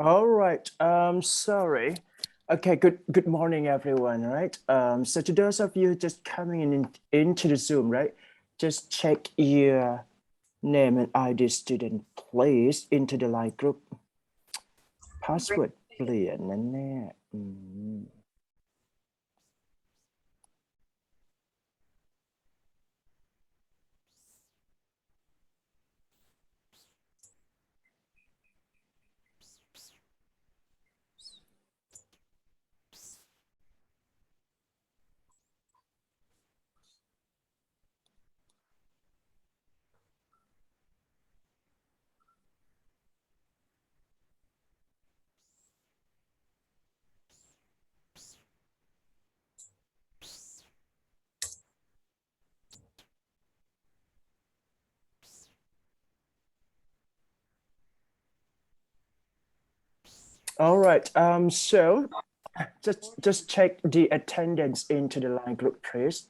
All right. Sorry. Okay. Good morning, everyone. Right. So to those of you just coming into the Zoom, right? Just check your name and ID student, please, into the line group. Password เปลี่ยนนั่นแน่All right. So just check the attendance into the line group, please.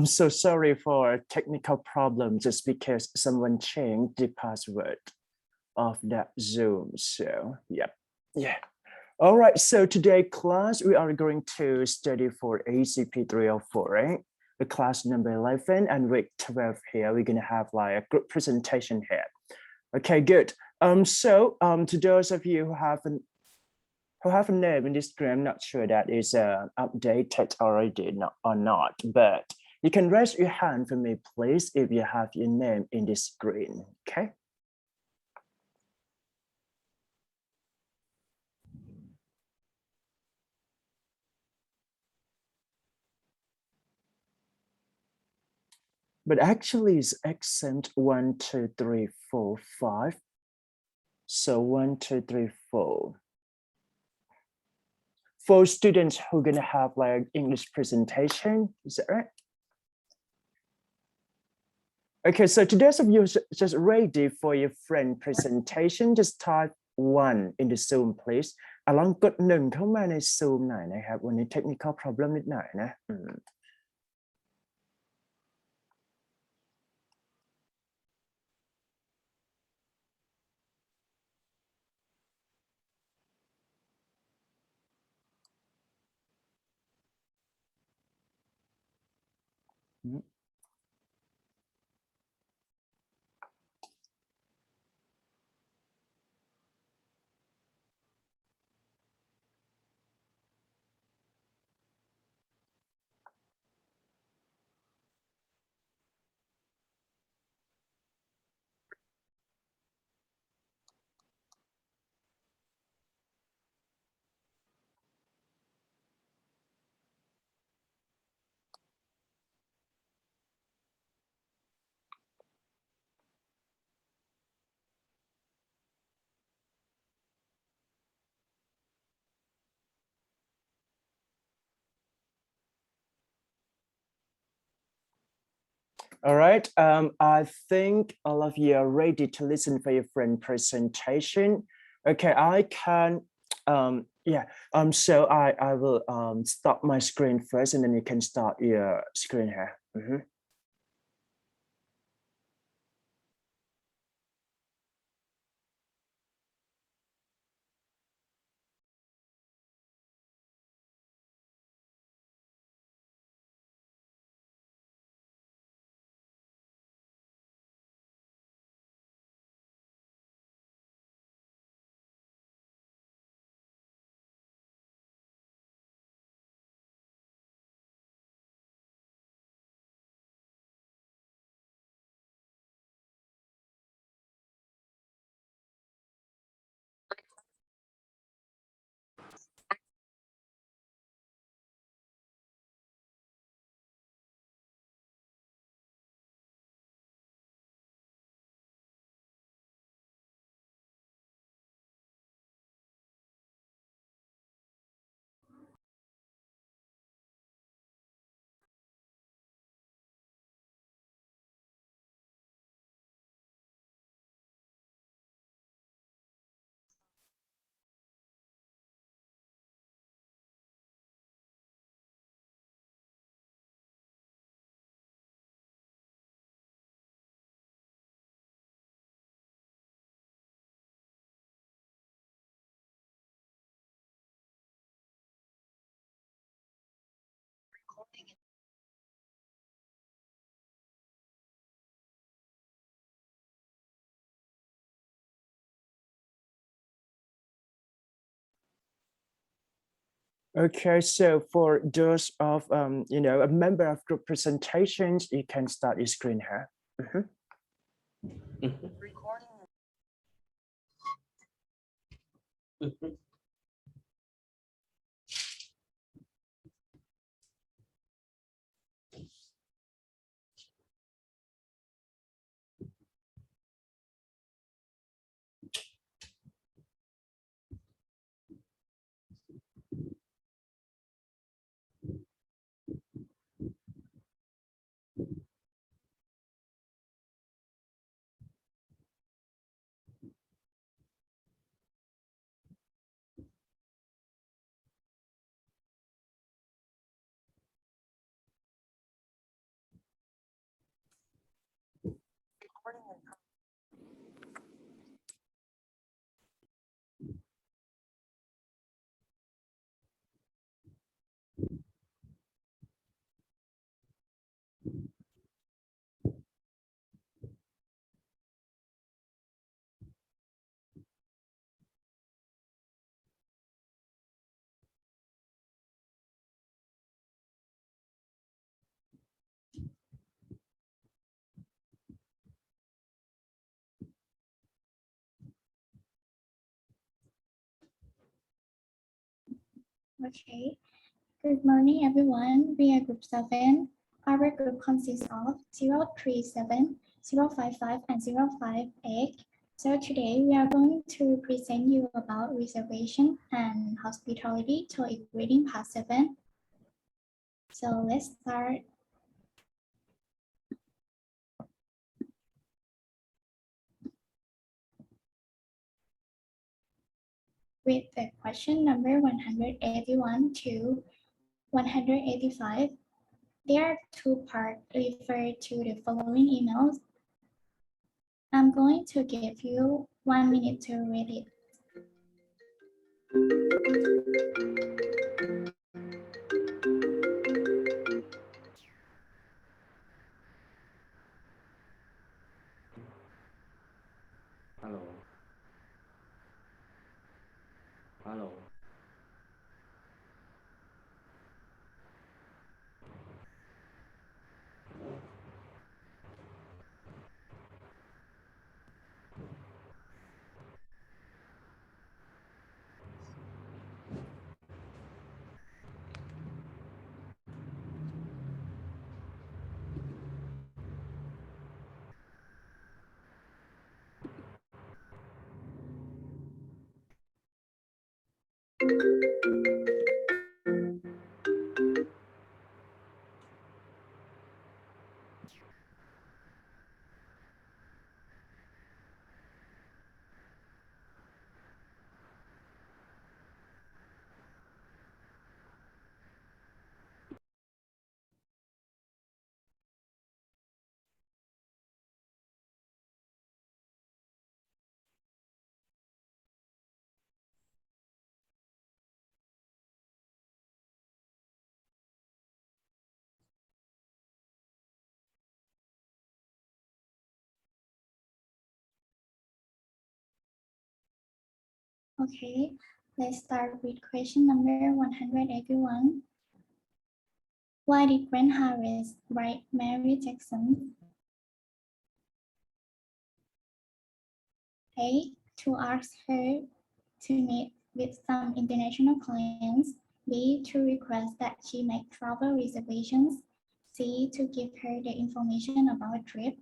So sorry for technical problem just because someone changed the password of that Zoom. So yeah. All right. So today class, we are going to study for ECP 304, right? The class number 11 and week 12 here. We're going to have like a group presentation here. Okay, good. To those of you who have a name in this screen, I'm not sure that is updated already or not, but you can raise your hand for me, please, if you have your name in this screen, okay? But actually it's exempt 1, 2, 3, 4, 5. So 1, 2, 3, 4. For students who are gonna have like English presentation, is that right? Okay, so to those of you just ready for your friend presentation, just type 1 in the Zoom, please. ลองกด1เข้ามาใน Zoom หน่อยนะครับวันนี้ technical problem นิดหน่อยนะ All right. I think all of you are ready to listen for your friend presentation. Okay, I can. So I will stop my screen first, and then you can start your screen here. Okay, so for those of a member of group presentations, you can start your screen here. Okay. Good morning, everyone. We are Group 7. Our group consists of 037, 055, and 058. So today we are going to present you about reservation and hospitality TOEIC reading part 7. So let's start. With the question number 181 to 185. There are two parts referred to the following emails. I'm going to give you 1 minute to read it. Hello. Hello. Okay, let's start with question number 181. Why did Grant Harris write Mary Jackson? A. To ask her to meet with some international clients. B. To request that she make travel reservations. C. To give her the information about a trip.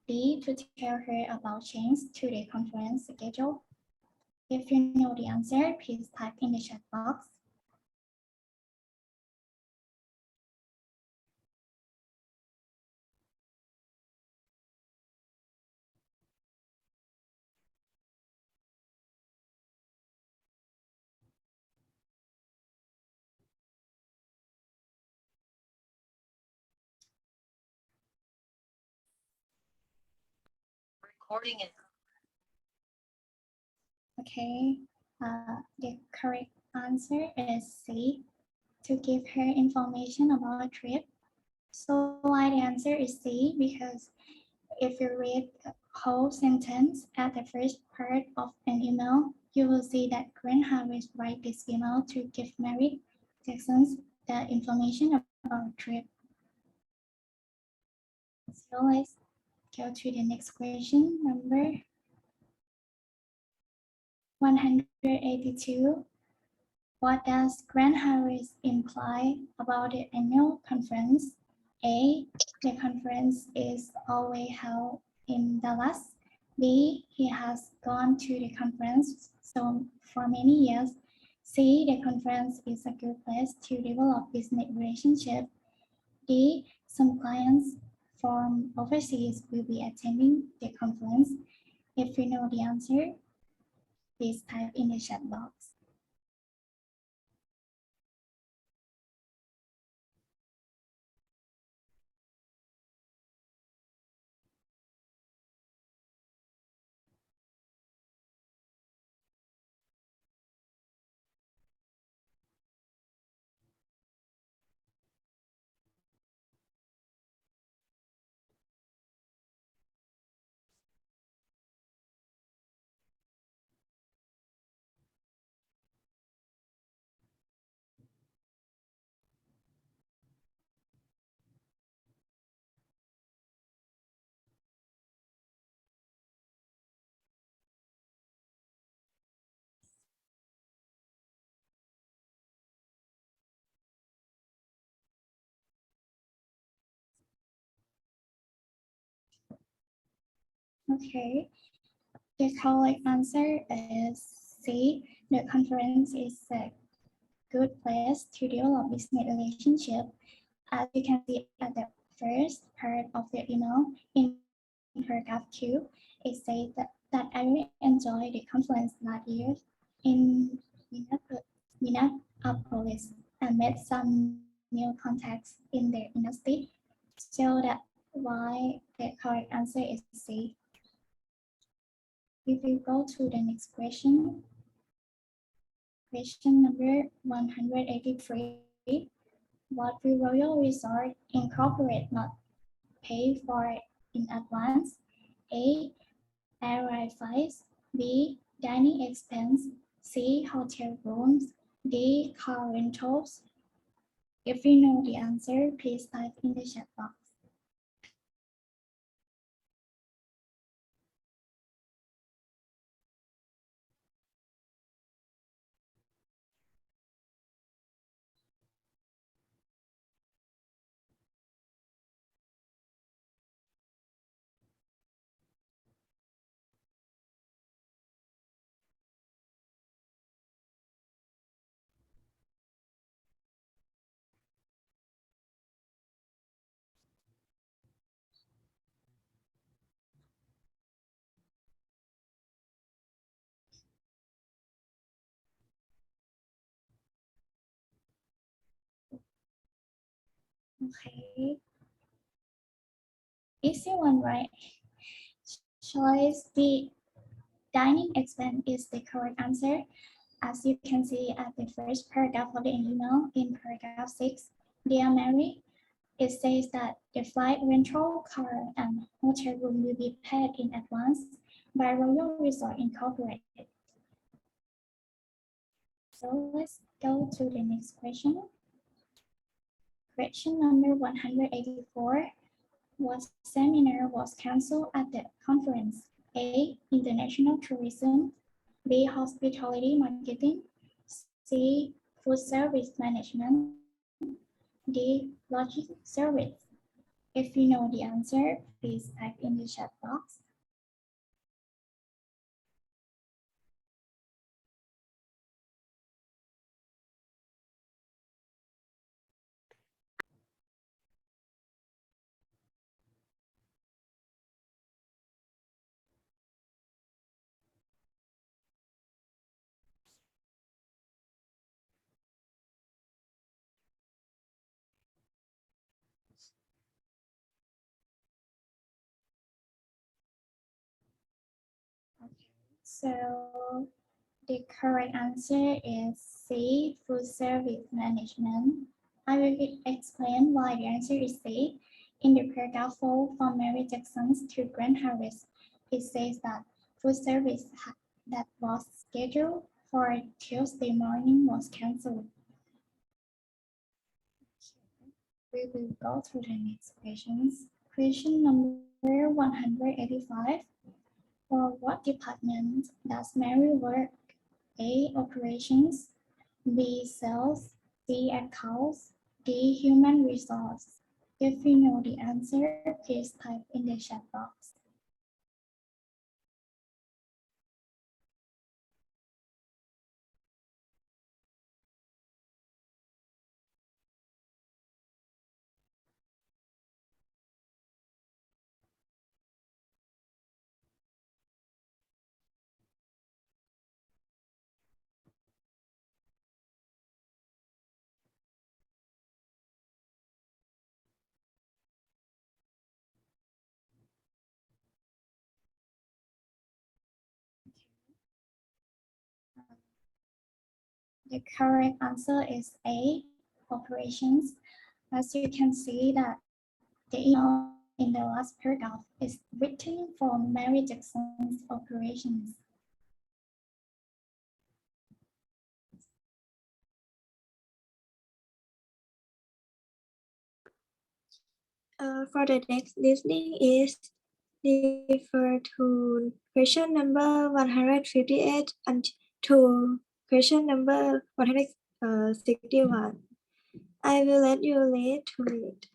D. To tell her about changes to the conference schedule. If you know the answer, please type in the chat box. Okay, the correct answer is C. to give her information about a trip. So why the answer is C, because if you read the whole sentence at the first part of an email, you will see that Grant Harris write this email to give Mary Jackson the information about a trip. So let's go to the next question, number 182. What does Grant Harris imply about the annual conference? A. The conference is always held in Dallas. B. He has gone to the conference for many years. C. The conference is a good place to develop business relationships. D. Some clients from overseas will be attending the conference. If you know the answer, please type in the chat box. Okay, the correct answer is C. The conference is a good place to develop business relationship. As you can see at the first part of the email in paragraph 2, it says that I really enjoyed the conference last year in Minneapolis and made some new contacts in the industry. So that's why the correct answer is C. We will go to the next question. Question number 183. What will Royal Resort Incorporate not pay for in advance? A. Airline flights. B. Dining expense. C. Hotel rooms. D. Car rentals. If you know the answer, please type in the chat box. Okay. Easy one, right? Choice B. Dining expense is the correct answer. As you can see at the first paragraph of the email in paragraph 6, Dear Mary, it says that the flight, rental car, and hotel room will be paid in advance by Royal Resort Incorporated. So let's go to the next question. Question number 184. What seminar was canceled at the conference? A. International tourism. B. Hospitality marketing. C. Food service management. D. Logistics service. If you know the answer, please type in the chat box. Okay. So The correct answer is C, food service management. I will explain why the answer is C. In the paragraph 4 from Mary Jackson's to Grant Harris, it says that food service that was scheduled for Tuesday morning was cancelled. We will go through the next questions. Question number 185. For what department does Mary work? A. Operations, B. Sales, C. Accounts, D. Human resource. If you know the answer, please type in the chat box. The correct answer is A, operations. As you can see that the email in the last paragraph is written from Mary Jackson's operations. For the next listening is refer to question number 158 and to question number 161. I will let you read to it.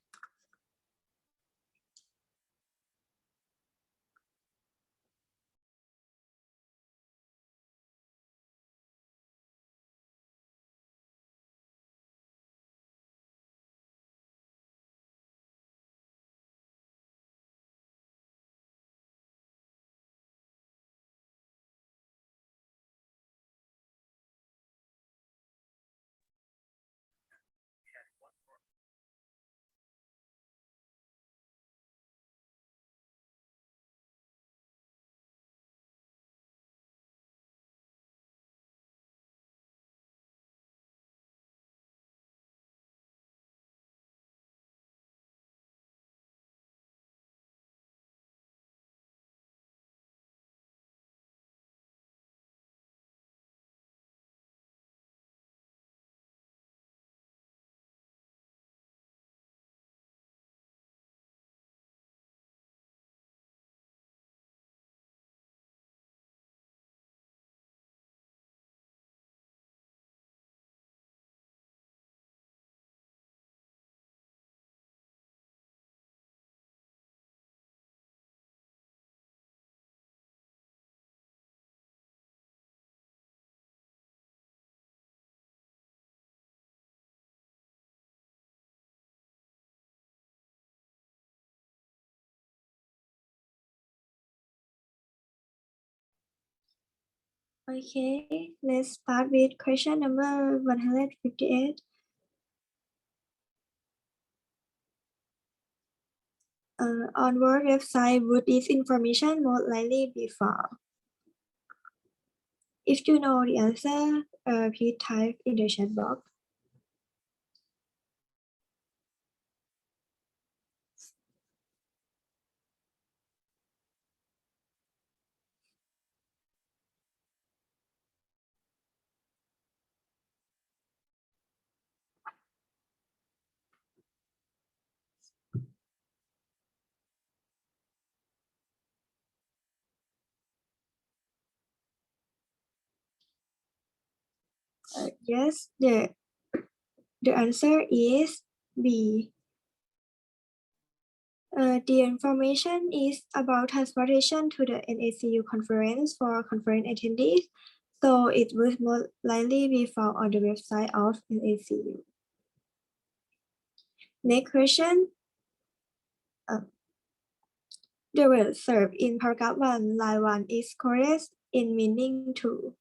Okay, let's start with question number 158. On what website would this information most likely be found? If you know the answer, please type in the chat box. Yes, the answer is B. The information is about transportation to the NACU conference for conference attendees, so it will most likely be found on the website of NACU. Next question. The word served in paragraph 1, line 1 is correct in meaning to.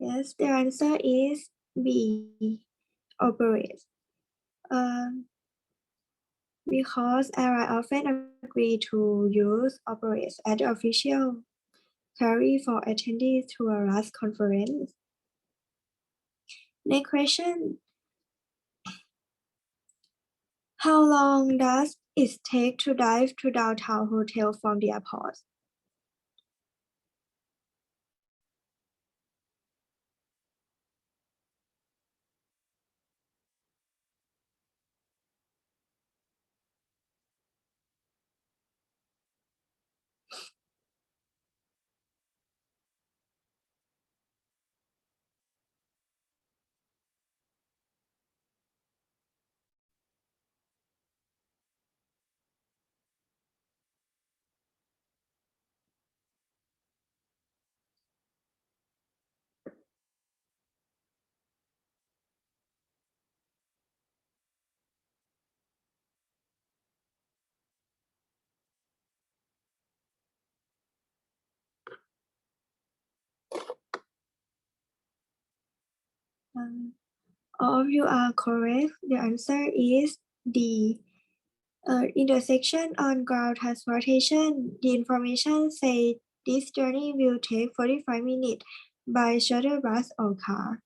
Yes, the answer is B. Operate. Because airlines often agree to use operates as the official carry for attendees to a last conference. Next question. How long does it take to drive to downtown hotel from the airport? All of you are correct. The answer is D. In the section on ground transportation, the information says this journey will take 45 minutes by shuttle bus or car.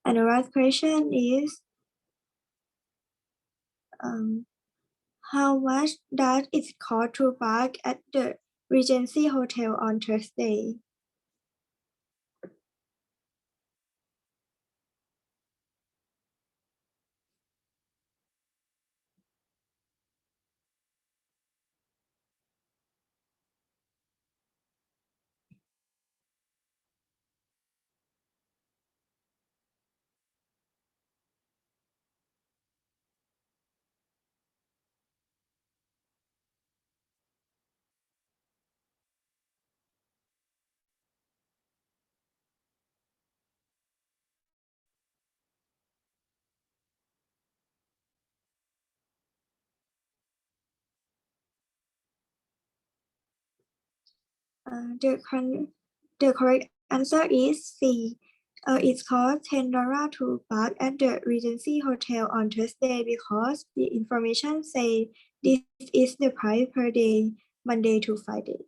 And the last question is, how much does it cost to park at the Regency Hotel on Thursday? The correct answer is C. It costs $10 to park at the Regency Hotel on Thursday because the information say this is the price per day, Monday to Friday.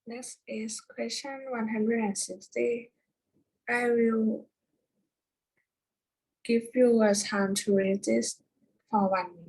Next is question 160. I will give you a time to read this for 1 minute.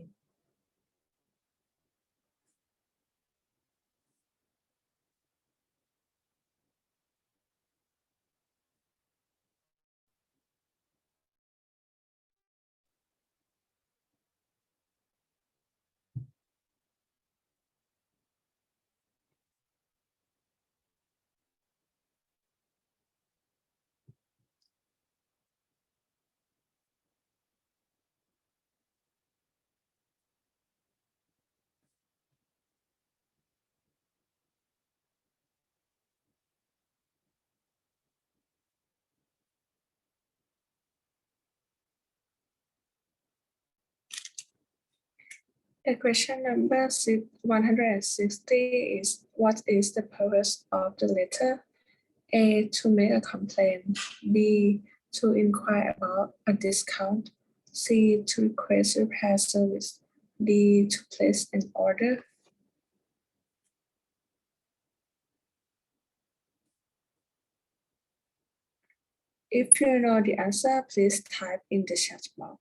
The question number 160 is, what is the purpose of the letter? A, to make a complaint. B, to inquire about a discount. C, to request repair service. D, to place an order. If you know the answer, please type in the chat box.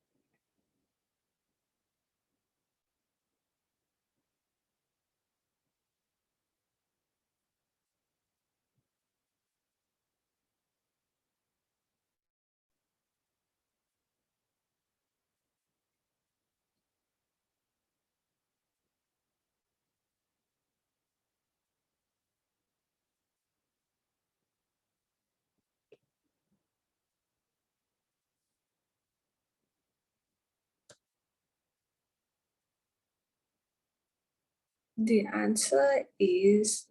The answer is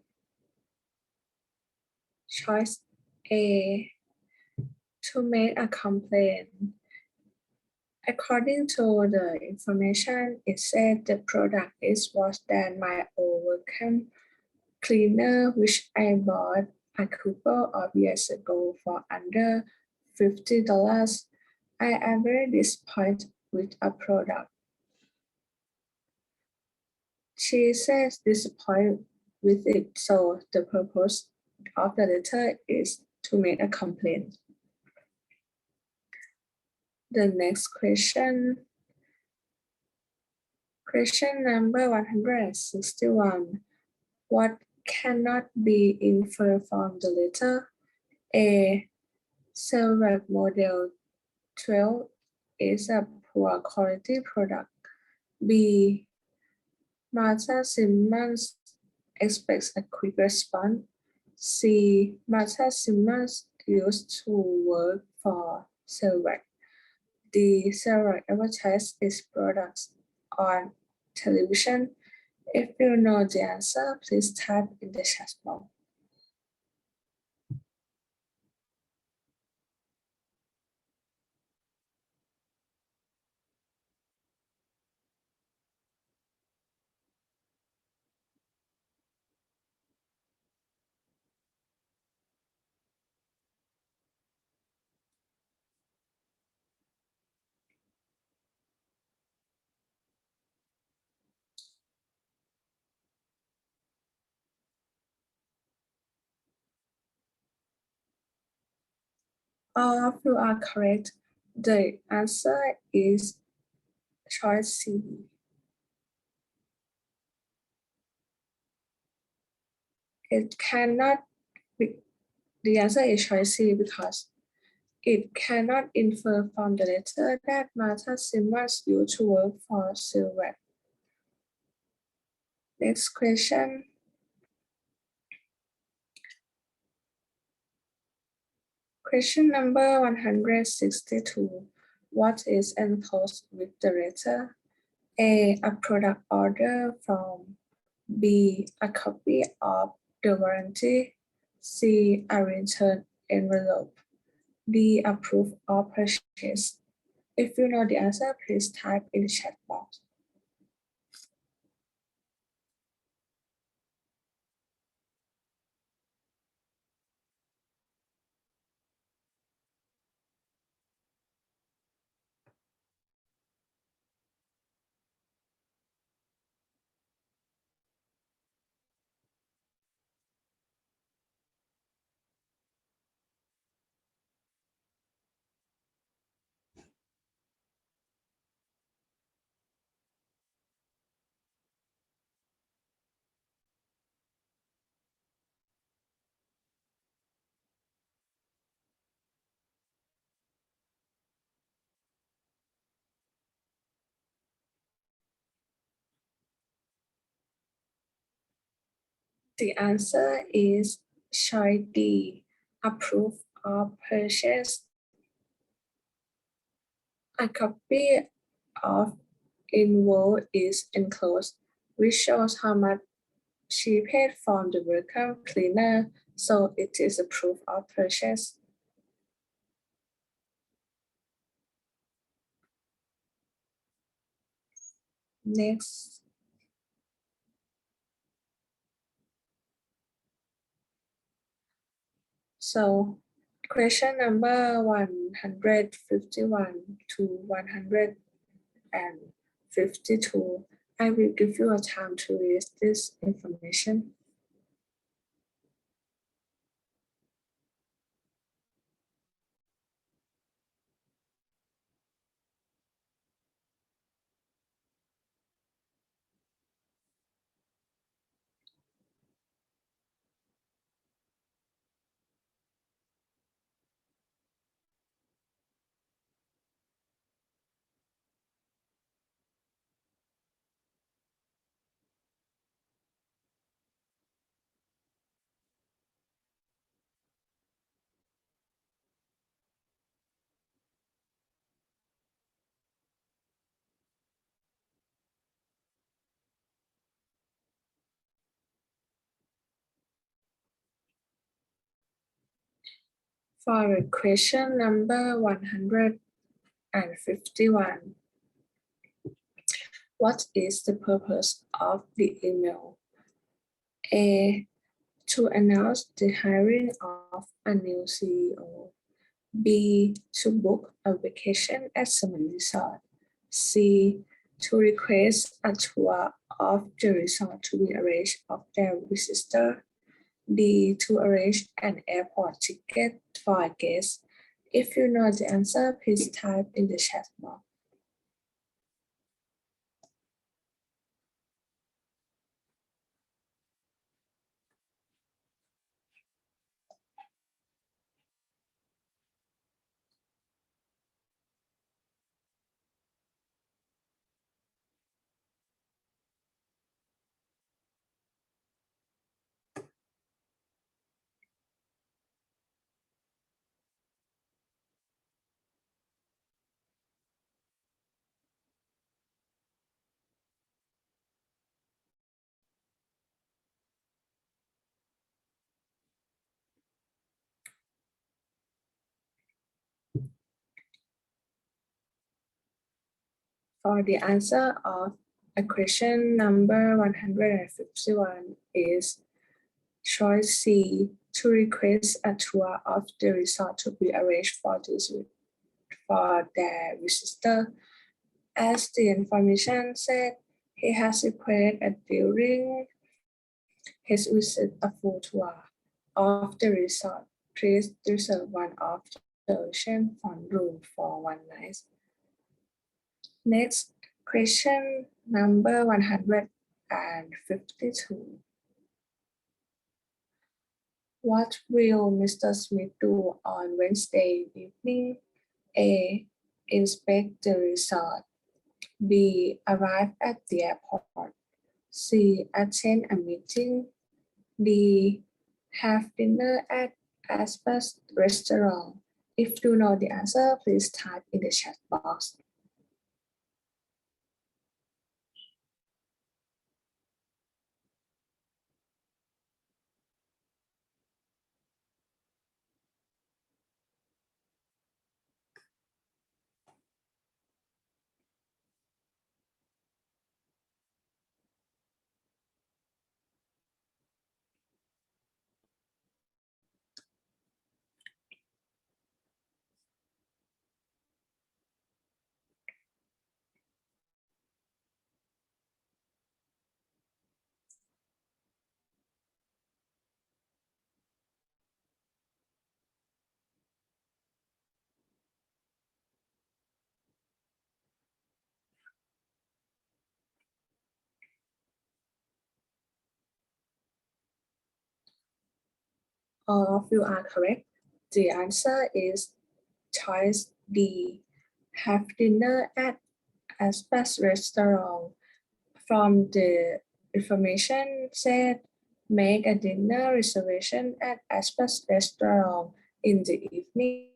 choice A, to make a complaint. According to the information, it said the product is worse than my old vacuum cleaner, which I bought a couple of years ago for under $50. I am very disappointed with a product. She says disappointed with it, so the purpose of the letter is to make a complaint. The next question number 161. What cannot be inferred from the letter? A. Silver model 12 is a poor quality product. B. Martha Simmons expects a quick response. C. Martha Simmons used to work for Silver. D. Silver advertised its products on television. If you know the answer, please type in the chat box. All of you are correct. The answer is choice C. It cannot be, the answer is choice C because it cannot infer from the letter that Martha Simmons used to work for Silver. Next question. Question number 162. What is enclosed with the letter? A product order from B, a copy of the warranty. C, a return envelope. D, a proof of purchase. If you know the answer, please type in the chat box. The answer is choice D, a proof of purchase. A copy of invoice is enclosed, which shows how much she paid for the vacuum cleaner, so it is a proof of purchase. Next. So question number 151 to 152. I will give you a time to read this information. For question number 151, what is the purpose of the email? A. To announce the hiring of a new CEO. B. To book a vacation at some resort. C. To request a tour of the resort to be arranged of their visitor. D. To arrange an airport ticket for a guest. If you know the answer, please type in the chat box. For the answer of a question number 151 is choice C, to request a tour of the resort to be arranged for their visitor. As the information said, he has requested during his visit a full tour of the resort. Please reserve one of the ocean front room for one night. Next, question number 152. What will Mr. Smith do on Wednesday evening? A. Inspect the resort. B. Arrive at the airport. C. Attend a meeting. D. Have dinner at Aspas restaurant. If you know the answer, please type in the chat box. All of you are correct. The answer is choice D. Have dinner at Aspas restaurant. From the information said, make a dinner reservation at Aspas restaurant in the evening.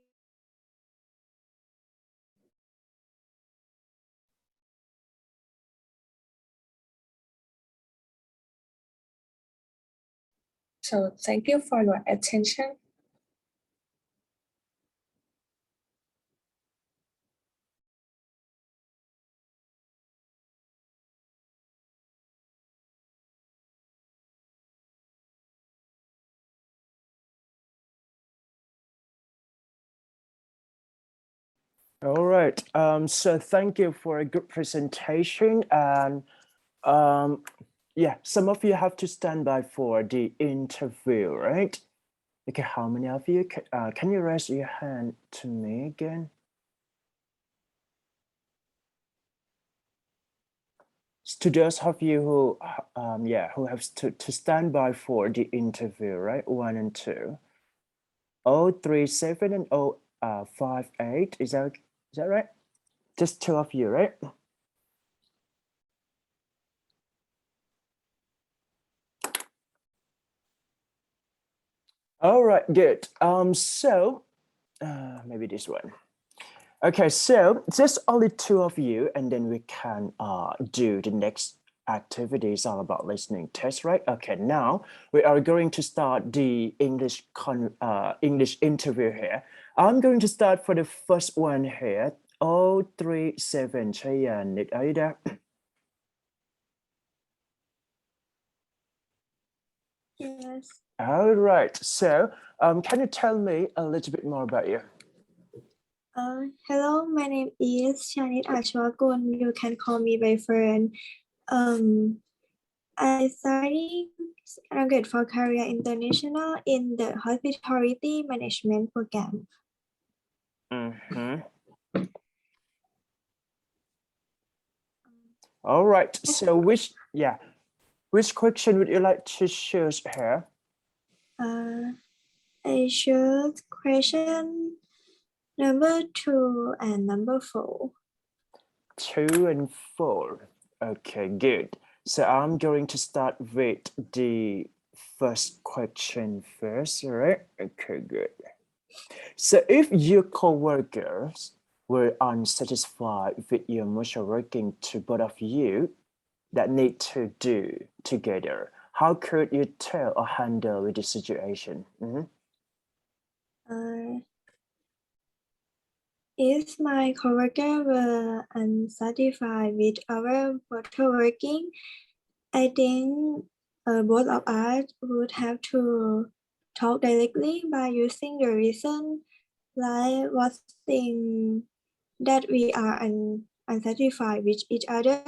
So thank you for your attention. All right. So thank you for a good presentation. And yeah, some of you have to stand by for the interview, right? Okay, how many of you can you raise your hand to me again? To those of you who who have to stand by for the interview, right? 1 and 2. 037 and 058. Is that right? Just 2 of you, right? All right, good. So maybe this one. Okay, so just only 2 of you, and then we can do the next activity is all about listening test, right? Okay, now we are going to start the English interview here. I'm going to start for the first one here. 037 Chayanne, are you there? Yes. All right, so can you tell me a little bit more about you? Hello, my name is shahidee.hatchman. You can call me by friend. I study graduate for Career International in the Hospitality Management program. Mm-hmm. All right, so which question would you like to choose here? I choose question number 2 and number 4. 2 and 4. Okay, good. So I'm going to start with the first question first, all right? Okay, good. So if your coworkers were unsatisfied with your mutual working to both of you that need to do together, how could you tell or handle the situation? If my coworker were unsatisfied with our virtual working, I think both of us would have to talk directly by using the reason like what thing that we are unsatisfied with each other.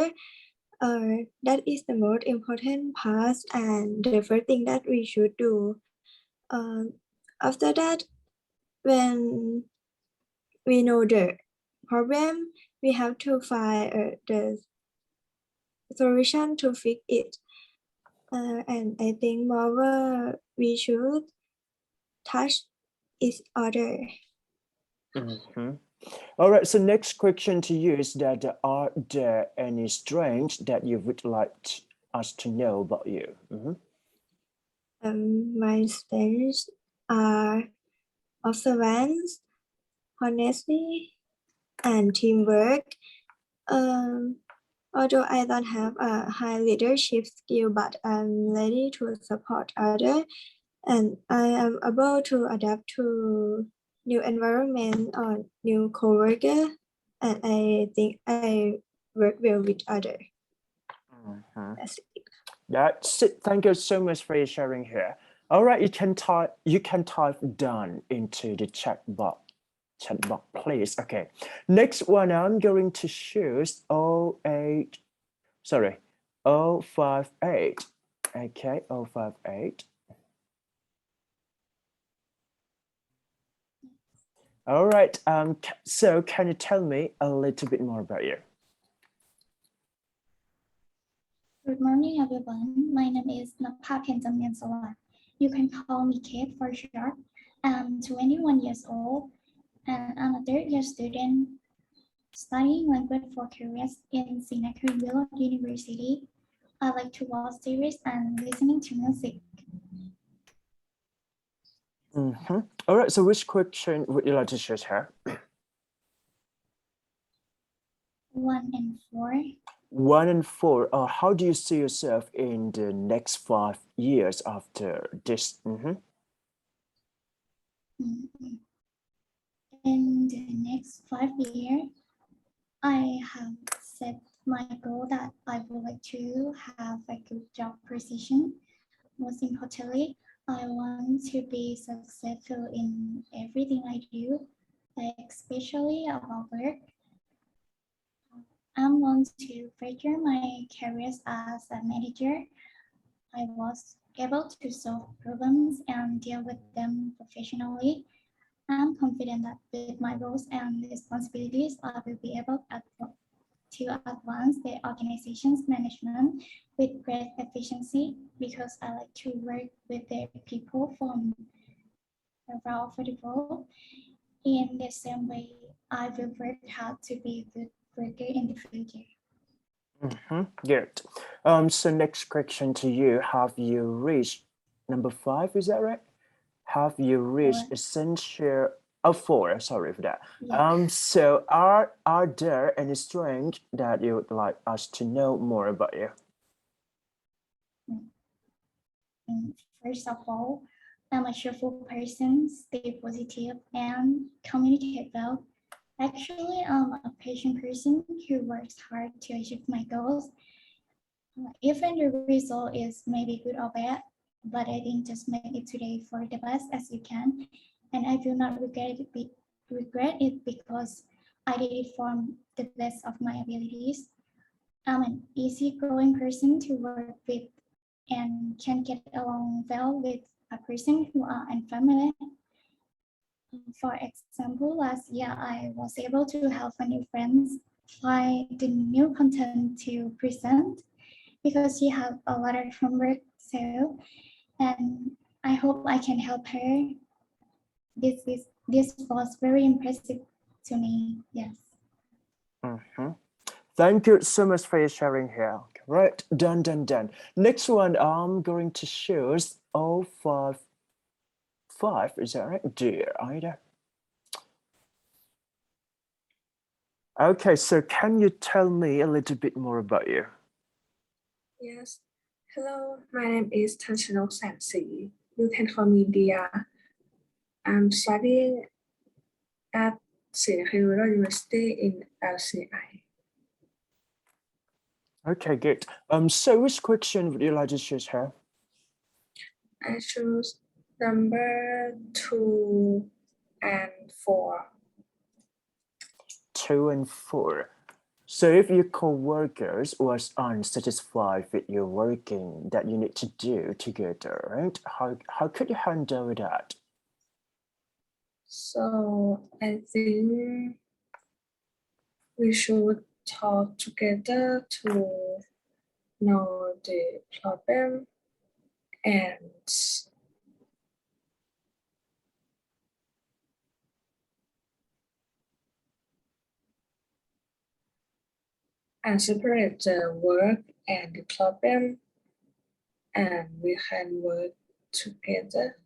That is the most important part and the first thing that we should do. After that, when we know the problem, we have to find the solution to fix it. And I think moreover, we should touch each other. All right, so next question to you is that are there any strengths that you would like us to know about you? My strengths are observance, honesty, and teamwork. Although I don't have a high leadership skill, but I'm ready to support others, and I am able to adapt to new environment or new coworker, and I think I work well with others. That's it. That's it. Thank you so much for your sharing here. All right, you can type done into the chat box, please. Okay. Next one, I'm going to choose 058. Okay, 058. All right. So can you tell me a little bit more about you? Good morning, everyone. My name is Napapen Jamyan Sawat. You can call me Kate for short. I'm 21 years old, and I'm a third-year student studying language for careers in Singapore University. I like to watch series and listening to music. All right. So which question would you like to choose here? 1 and 4. 1 and 4. How do you see yourself in the next 5 years after this? In the next 5 years, I have set my goal that I would like to have a good job position. Most importantly, I want to be successful in everything I do, especially about work. I want to further my career as a manager. I was able to solve problems and deal with them professionally. I'm confident that with my roles and responsibilities, I will be able to advance the organization's management with great efficiency because I like to work with the people from around the world. In the same way, I will work hard to be a good worker in the future. Good. So next question to you. Have you reached number 5? Is that right? Have you reached 4. essential? Oh, 4. Sorry for that. Yeah. So are there any strengths that you would like us to know more about you? First of all, I'm a cheerful person, stay positive, and communicate well. Actually, I'm a patient person who works hard to achieve my goals. Even the result is maybe good or bad, but I think just make it today for the best as you can. And I will not regret it because I did it from the best of my abilities. I'm an easygoing person to work with and can get along well with a person who are unfamiliar. For example, last year I was able to help my new friends find the new content to present because she had a lot of homework. So, and I hope I can help her. This was very impressive to me. Yes. Thank you so much for your sharing here. Right, done. Next one, I'm going to choose 055. Is that right? Dear Ida. Okay, so can you tell me a little bit more about you? Yes. Hello, my name is Tachanok Samsi. You can call me Dia. I'm studying at Srinagar University in LCI. Okay, good. So which question would you like to choose here? I choose number 2 and 4. 2 and 4. So if your co-workers was unsatisfied with your working that you need to do together, right? How could you handle that? So I think we should talk together to know the problem and separate the work and the problem, and we can work together.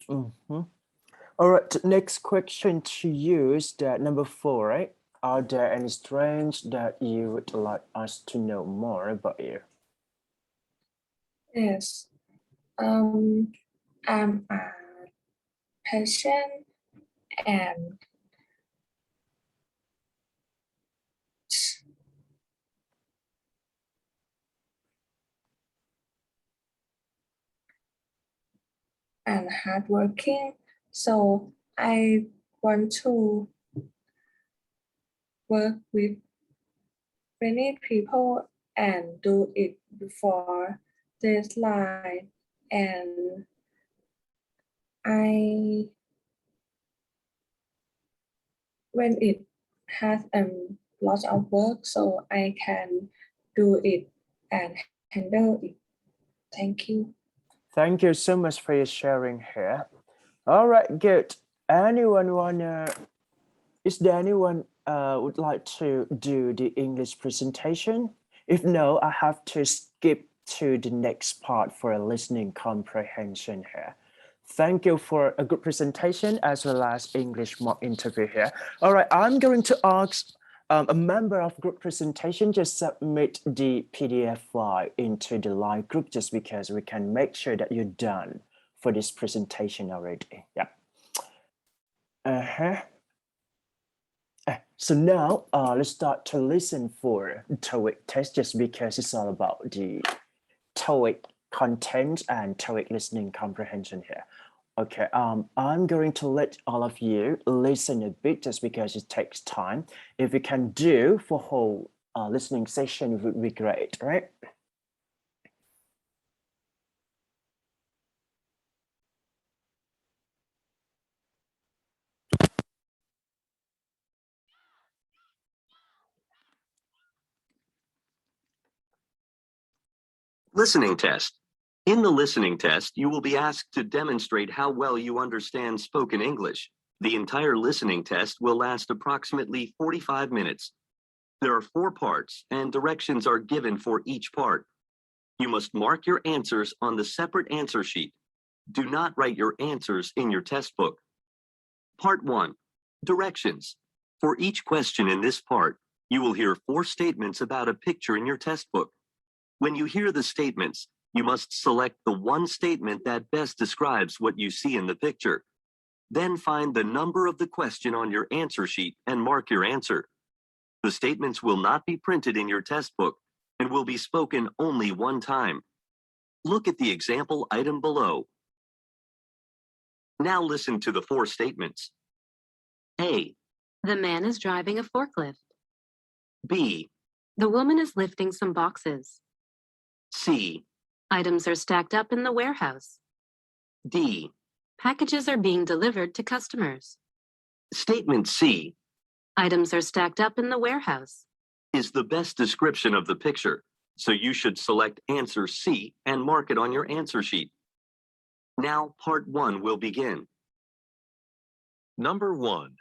All right, next question to you is that number 4, right? Are there any strengths that you would like us to know more about you? Yes. I'm a patient and hardworking. So I want to work with many people and do it before deadline. And when it has lots of work, so I can do it and handle it. Thank you. Thank you so much for your sharing here. All right, good. Is there anyone would like to do the English presentation? If no, I have to skip to the next part for a listening comprehension here. Thank you for a good presentation as well as English mock interview here. All right, I'm going to ask a member of group presentation just submit the PDF file into the live group just because we can make sure that you're done for this presentation already. Yeah. So now let's start to listen for TOEIC test just because it's all about the TOEIC content and TOEIC listening comprehension here. Okay, I'm going to let all of you listen a bit just because it takes time. If we can do for whole listening session, it would be great, right? Listening test. In the listening test, you will be asked to demonstrate how well you understand spoken English. The entire listening test will last approximately 45 minutes. There are 4 parts, and directions are given for each part. You must mark your answers on the separate answer sheet. Do not write your answers in your test book. Part 1. Directions. For each question in this part, you will hear 4 statements about a picture in your test book. When you hear the statements, You must select the one statement that best describes what you see in the picture. Then find the number of the question on your answer sheet and mark your answer. The statements will not be printed in your test book and will be spoken only one time. Look at the example item below. Now listen to the four statements. A. The man is driving a forklift. B. The woman is lifting some boxes. C. Items are stacked up in the warehouse. D. Packages are being delivered to customers. Statement C Items are stacked up in the warehouse. is the best description of the picture, so you should select answer C and mark it on your answer sheet. Now part 1 will begin. Number 1.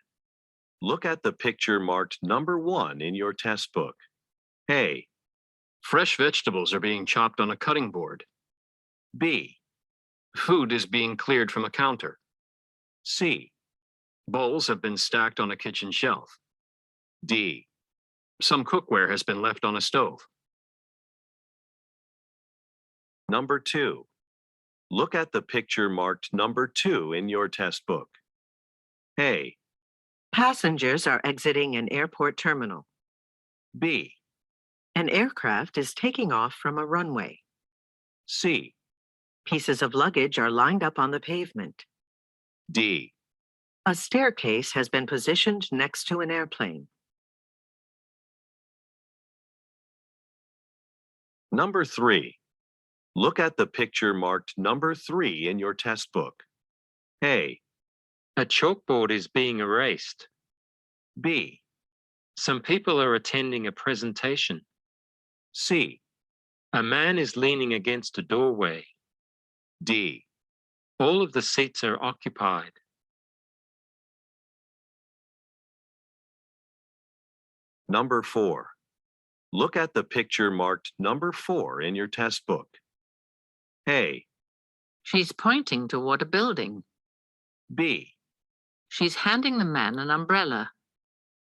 Look at the picture marked number 1 in your test book. A. Fresh vegetables are being chopped on a cutting board. B. Food is being cleared from a counter. C. Bowls have been stacked on a kitchen shelf. D. Some cookware has been left on a stove. Number 2. Look at the picture marked number 2 in your test book. A. Passengers are exiting an airport terminal. B. An aircraft is taking off from a runway. C. Pieces of luggage are lined up on the pavement. D. A staircase has been positioned next to an airplane. Number 3. Look at the picture marked number 3 in your test book. A. A chalkboard is being erased. B. Some people are attending a presentation. C. A man is leaning against a doorway. D. All of the seats are occupied. Number 4. Look at the picture marked number 4 in your test book. A. She's pointing toward a building. B. She's handing the man an umbrella.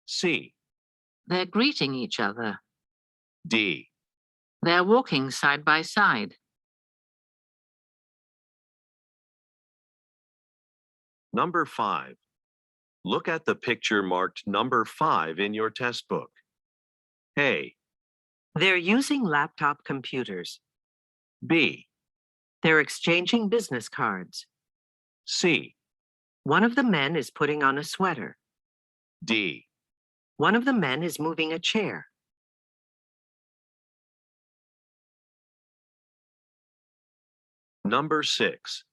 C. They're greeting each other. D. They're walking side by side. Number 5. Look at the picture marked number 5 in your test book. A. They're using laptop computers. B. They're exchanging business cards. C. One of the men is putting on a sweater. D. One of the men is moving a chair. Number 6.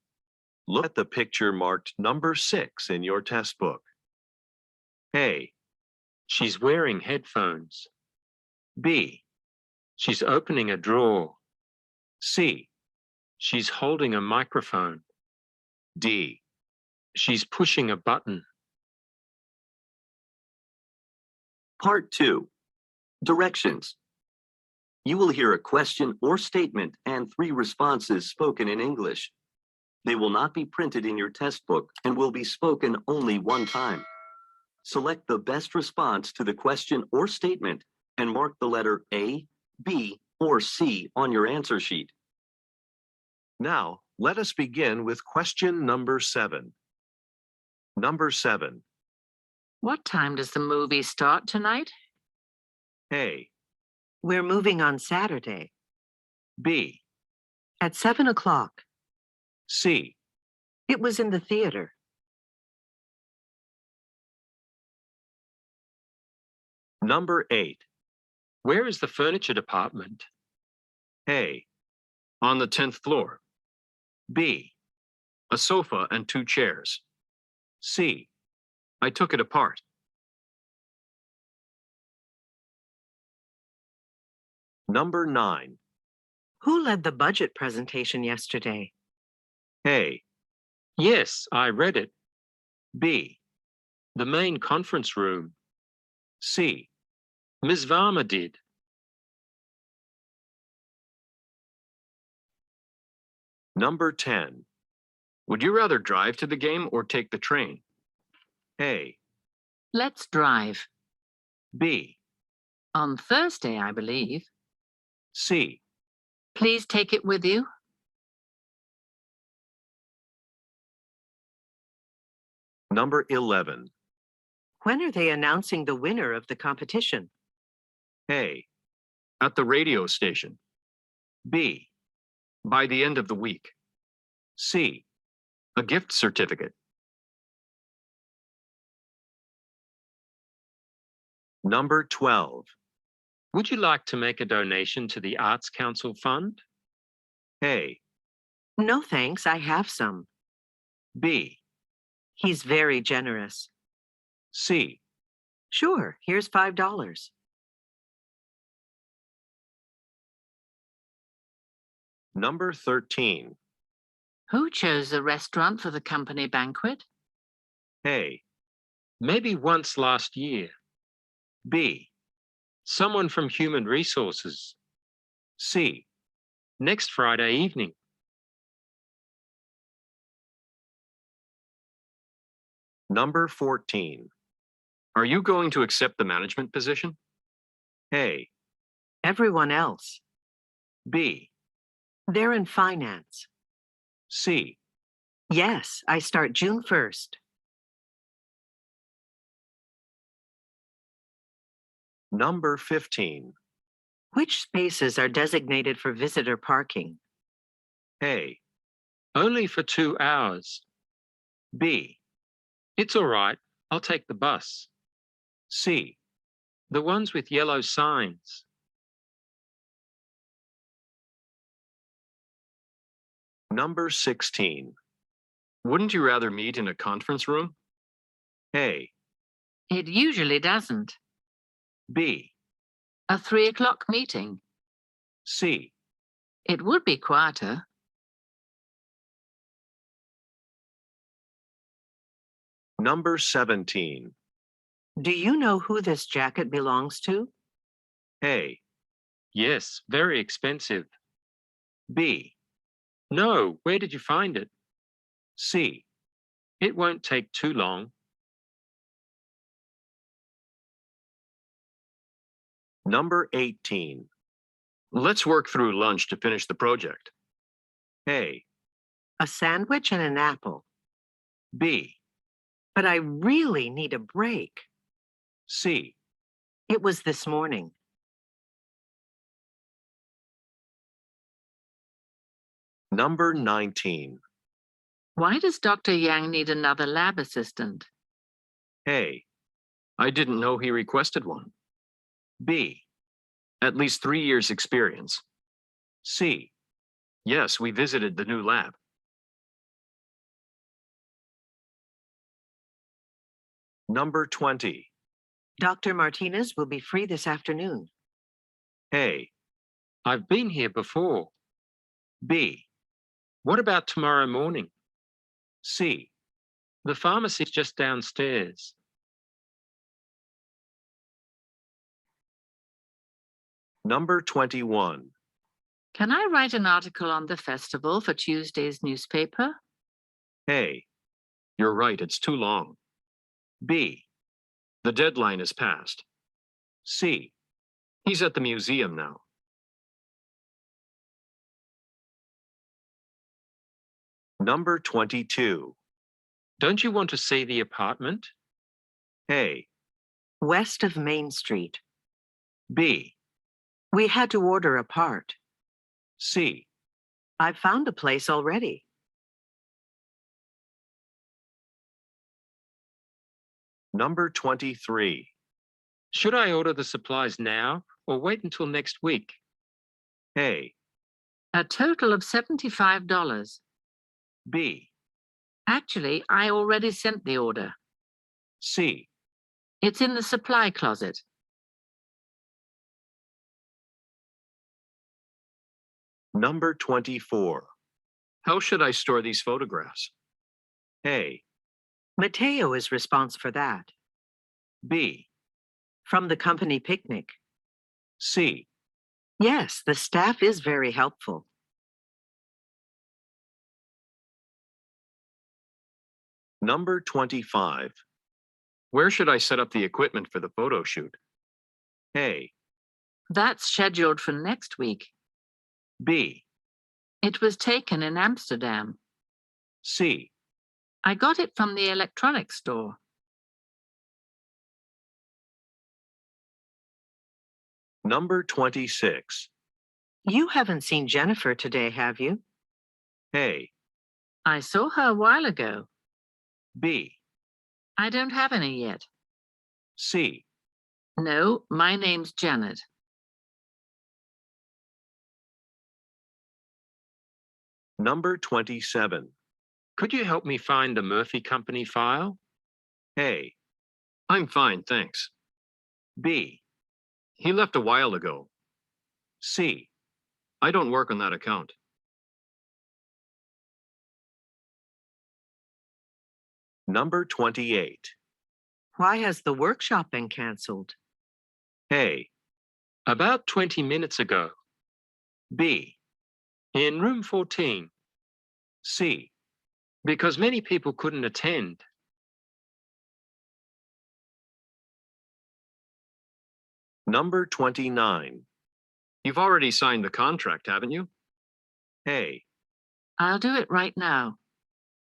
Look at the picture marked number 6 in your test book. A. She's wearing headphones. B. She's opening a drawer. C. She's holding a microphone. D. She's pushing a button. Part 2. Directions. You will hear a question or statement and 3 responses spoken in English. They will not be printed in your test book and will be spoken only one time. Select the best response to the question or statement and mark the letter A, B, or C on your answer sheet. Now, let us begin with question number 7. Number 7. What time does the movie start tonight? A. We're moving on Saturday. B. At 7 o'clock. C. It was in the theater. Number 8. Where is the furniture department? A. On the 10th floor. B. A sofa and 2 chairs. C. I took it apart. Number 9. Who led the budget presentation yesterday? A. Yes, I read it. B. The main conference room. C. Ms. Varma did. Number 10. Would you rather drive to the game or take the train? A. Let's drive. B. On Thursday, I believe. C. Please take it with you. Number 11. When are they announcing the winner of the competition? A. At the radio station. B. By the end of the week. C. A gift certificate. Number 12. Would you like to make a donation to the Arts Council Fund? A. No thanks, I have some. B. He's very generous. C. Sure, here's $5. Number 13. Who chose the restaurant for the company banquet? A. Maybe once last year. B. Someone from Human Resources. C. Next Friday evening. Number 14. Are you going to accept the management position? A. Everyone else. B. They're in finance. C. Yes, I start June 1st. Number 15. Which spaces are designated for visitor parking? A. Only for 2 hours. B. It's all right. I'll take the bus. C. The ones with yellow signs. Number 16. Wouldn't you rather meet in a conference room? A. It usually doesn't. B. A 3 o'clock meeting. C. It would be quieter. Number 17. Do you know who this jacket belongs to? A. Yes, very expensive. B. No, where did you find it? C. It won't take too long. Number 18. Let's work through lunch to finish the project. A. A sandwich and an apple. B. But I really need a break. C. It was this morning. Number 19. Why does Dr. Yang need another lab assistant? A. I didn't know he requested one. B. At least 3 years experience. C. Yes, we visited the new lab. Number 20. Dr. Martinez will be free this afternoon. A. I've been here before. B. What about tomorrow morning? C. The pharmacy's just downstairs. Number 21. Can I write an article on the festival for Tuesday's newspaper? A. You're right, it's too long. B. The deadline is passed. C. He's at the museum now. Number 22. Don't you want to see the apartment? A. West of Main Street. B. We had to order a part. C. I found a place already. Number 23. Should I order the supplies now or wait until next week? A. A total of $75. B. Actually, I already sent the order. C. It's in the supply closet. Number 24. How should I store these photographs? A. Mateo is responsible for that. B. From the company picnic. C. Yes, the staff is very helpful. Number 25. Where should I set up the equipment for the photo shoot? A. That's scheduled for next week. B. It was taken in Amsterdam. C. I got it from the electronics store. Number 26. You haven't seen Jennifer today, have you? A. I saw her a while ago. B. I don't have any yet. C. No, my name's Janet. Number 27. Could you help me find the Murphy Company file? A. I'm fine, thanks. B. He left a while ago. C. I don't work on that account. Number 28. Why has the workshop been canceled? A. About 20 minutes ago, B. in room 14, C. because many people couldn't attend. Number 29. You've already signed the contract, haven't you? A. I'll do it right now.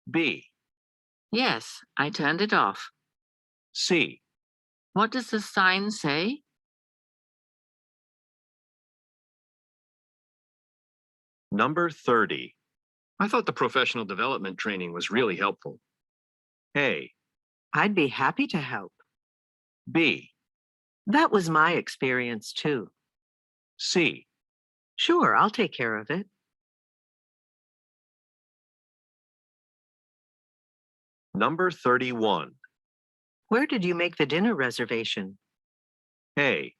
B. Yes, I turned it off. C. What does the sign say? Number 30. I thought the professional development training was really helpful. A. I'd be happy to help. B. That was my experience too. C. Sure, I'll take care of it. Number 31. Where did you make the dinner reservation? A.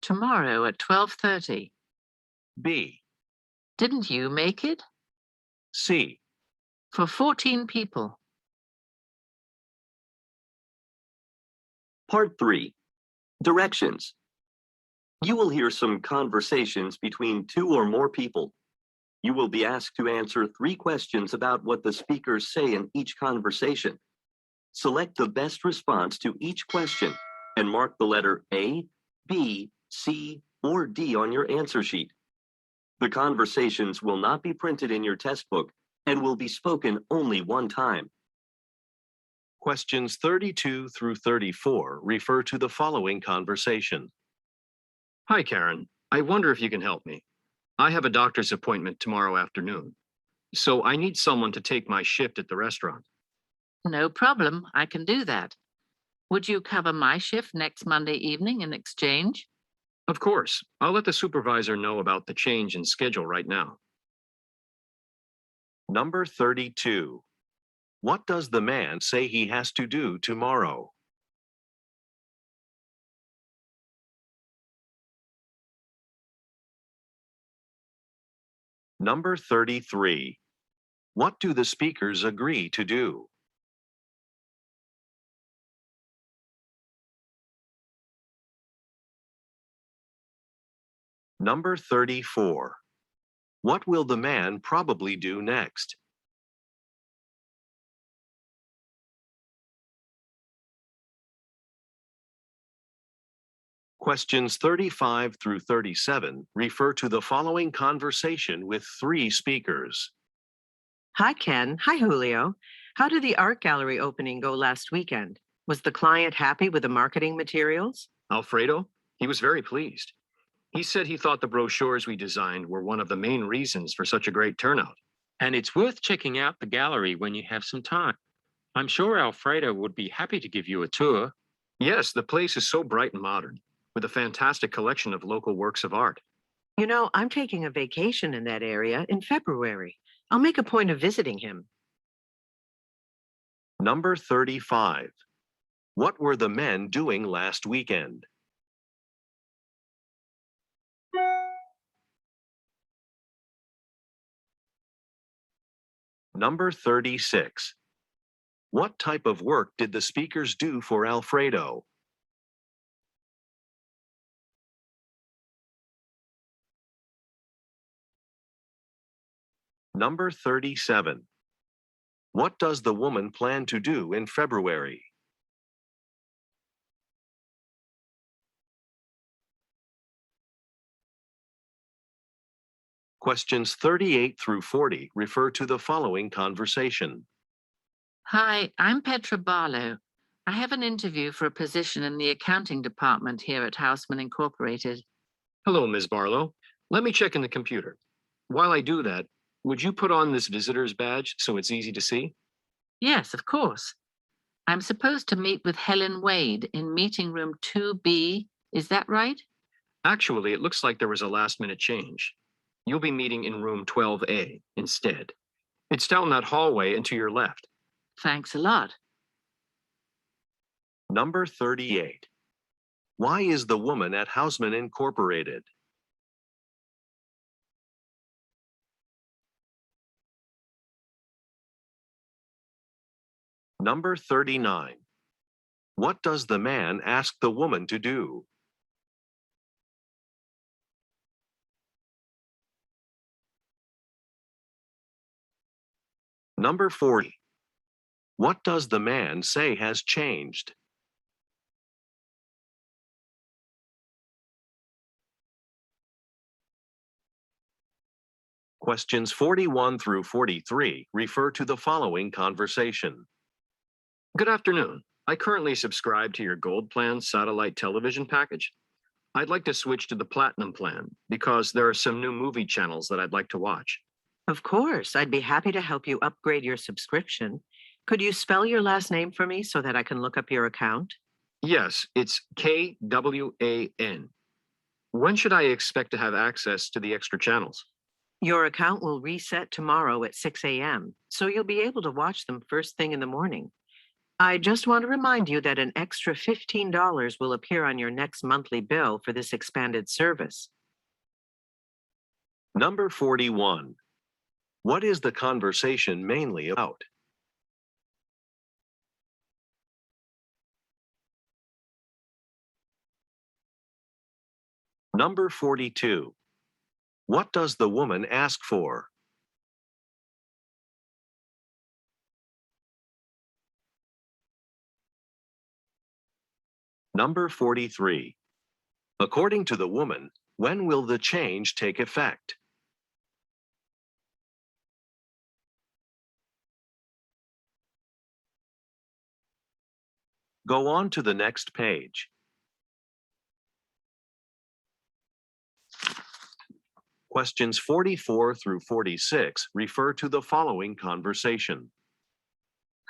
Tomorrow at 12:30. B. Didn't you make it? C. For 14 people. Part 3. Directions. You will hear some conversations between 2 or more people. You will be asked to answer 3 questions about what the speakers say in each conversation. Select the best response to each question and mark the letter A, B, C, or D on your answer sheet. The conversations will not be printed in your test book and will be spoken only one time. Questions 32 through 34 refer to the following conversation. Hi, Karen. I wonder if you can help me. I have a doctor's appointment tomorrow afternoon, so I need someone to take my shift at the restaurant. No problem, I can do that. Would you cover my shift next Monday evening in exchange? Of course, I'll let the supervisor know about the change in schedule right now. Number 32. What does the man say he has to do tomorrow? Number 33. What do the speakers agree to do? Number 34. What will the man probably do next? Questions 35 through 37 refer to the following conversation with 3 speakers. Hi, Ken. Hi, Julio. How did the art gallery opening go last weekend? Was the client happy with the marketing materials? Alfredo, he was very pleased. He said he thought the brochures we designed were one of the main reasons for such a great turnout. And it's worth checking out the gallery when you have some time. I'm sure Alfredo would be happy to give you a tour. Yes, the place is so bright and modern, with a fantastic collection of local works of art. You know, I'm taking a vacation in that area in February. I'll make a point of visiting him. Number 35. What were the men doing last weekend? Number 36. What type of work did the speakers do for Alfredo? Number 37. What does the woman plan to do in February? Questions 38 through 40 refer to the following conversation. Hi, I'm Petra Barlow. I have an interview for a position in the accounting department here at Houseman Incorporated. Hello, Ms. Barlow. Let me check in the computer. While I do that, would you put on this visitor's badge so it's easy to see? Yes, of course. I'm supposed to meet with Helen Wade in meeting room 2B. Is that right? Actually, it looks like there was a last-minute change. You'll be meeting in room 12A instead. It's down that hallway and to your left. Thanks a lot. Number 38. Why is the woman at Houseman Incorporated? Number 39. What does the man ask the woman to do? Number 40. What does the man say has changed? Questions 41 through 43 refer to the following conversation. Good afternoon. I currently subscribe to your Gold Plan satellite television package. I'd like to switch to the Platinum Plan because there are some new movie channels that I'd like to watch. Of course, I'd be happy to help you upgrade your subscription. Could you spell your last name for me so that I can look up your account? Yes, it's KWAN. When should I expect to have access to the extra channels? Your account will reset tomorrow at 6 a.m., so you'll be able to watch them first thing in the morning. I just want to remind you that an extra $15 will appear on your next monthly bill for this expanded service. Number 41. What is the conversation mainly about? Number 42. What does the woman ask for? Number 43. According to the woman, when will the change take effect? Go on to the next page. Questions 44 through 46 refer to the following conversation.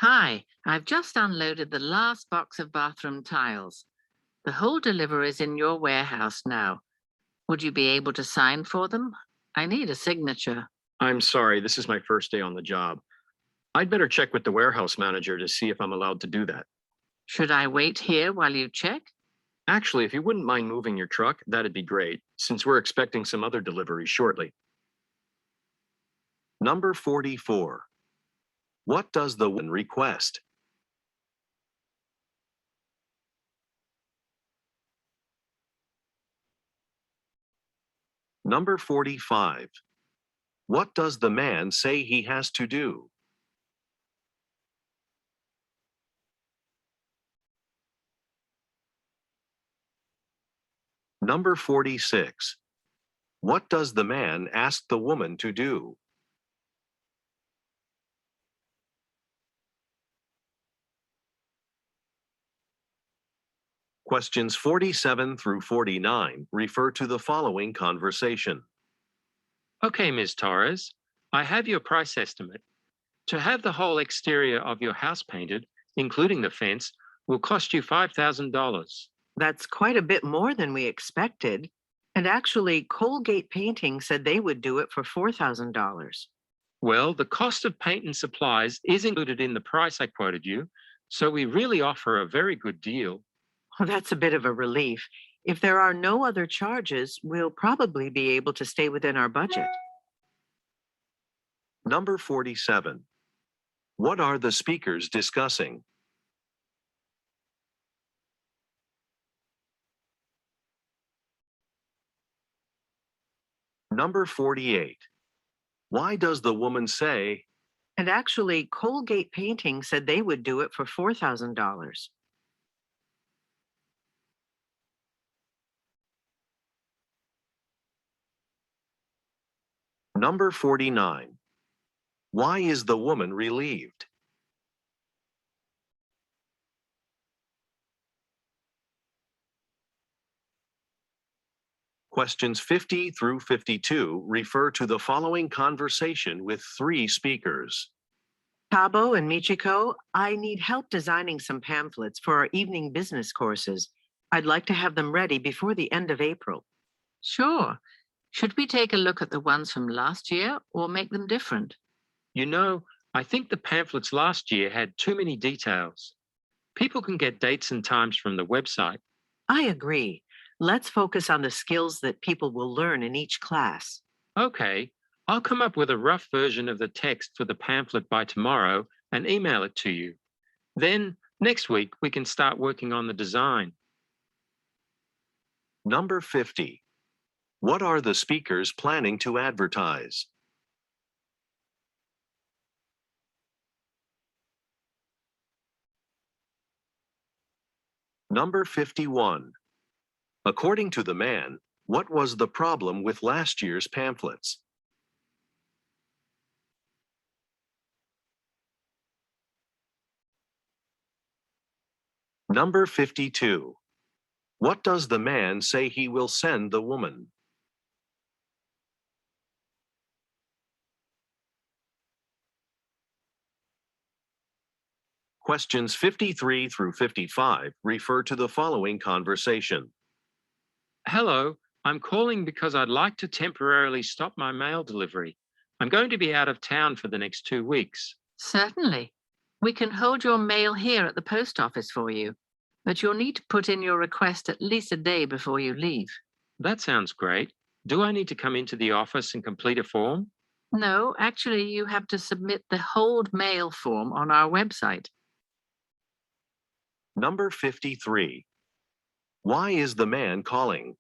Hi, I've just unloaded the last box of bathroom tiles. The whole delivery is in your warehouse now. Would you be able to sign for them? I need a signature. I'm sorry, this is my first day on the job. I'd better check with the warehouse manager to see if I'm allowed to do that. Should I wait here while you check? Actually, if you wouldn't mind moving your truck, that'd be great, since we're expecting some other deliveries shortly. Number 44. What does the woman request? Number 45. What does the man say he has to do? Number 46. What does the man ask the woman to do? Questions 47 through 49 refer to the following conversation. Okay, Ms. Torres, I have your price estimate. To have the whole exterior of your house painted, including the fence, will cost you $5,000. That's quite a bit more than we expected. And actually, Colgate Painting said they would do it for $4,000. Well, the cost of paint and supplies is included in the price I quoted you, so we really offer a very good deal. Well, that's a bit of a relief. If there are no other charges, we'll probably be able to stay within our budget. Number 47. What are the speakers discussing? Number 48. Why does the woman say, And actually, Colgate Painting said they would do it for $4,000. Number 49. Why is the woman relieved? Questions 50 through 52 refer to the following conversation with 3 speakers. Tabo and Michiko, I need help designing some pamphlets for our evening business courses. I'd like to have them ready before the end of April. Sure. Should we take a look at the ones from last year or make them different? You know, I think the pamphlets last year had too many details. People can get dates and times from the website. I agree. Let's focus on the skills that people will learn in each class. Okay, I'll come up with a rough version of the text for the pamphlet by tomorrow and email it to you. Then, next week, we can start working on the design. Number 50. What are the speakers planning to advertise? Number 51. According to the man, what was the problem with last year's pamphlets? Number 52. What does the man say he will send the woman? Questions 53 through 55 refer to the following conversation. Hello, I'm calling because I'd like to temporarily stop my mail delivery. I'm going to be out of town for the next 2 weeks. Certainly. We can hold your mail here at the post office for you, but you'll need to put in your request at least a day before you leave. That sounds great. Do I need to come into the office and complete a form? No, actually, you have to submit the hold mail form on our website. Number 53. Why is the man calling?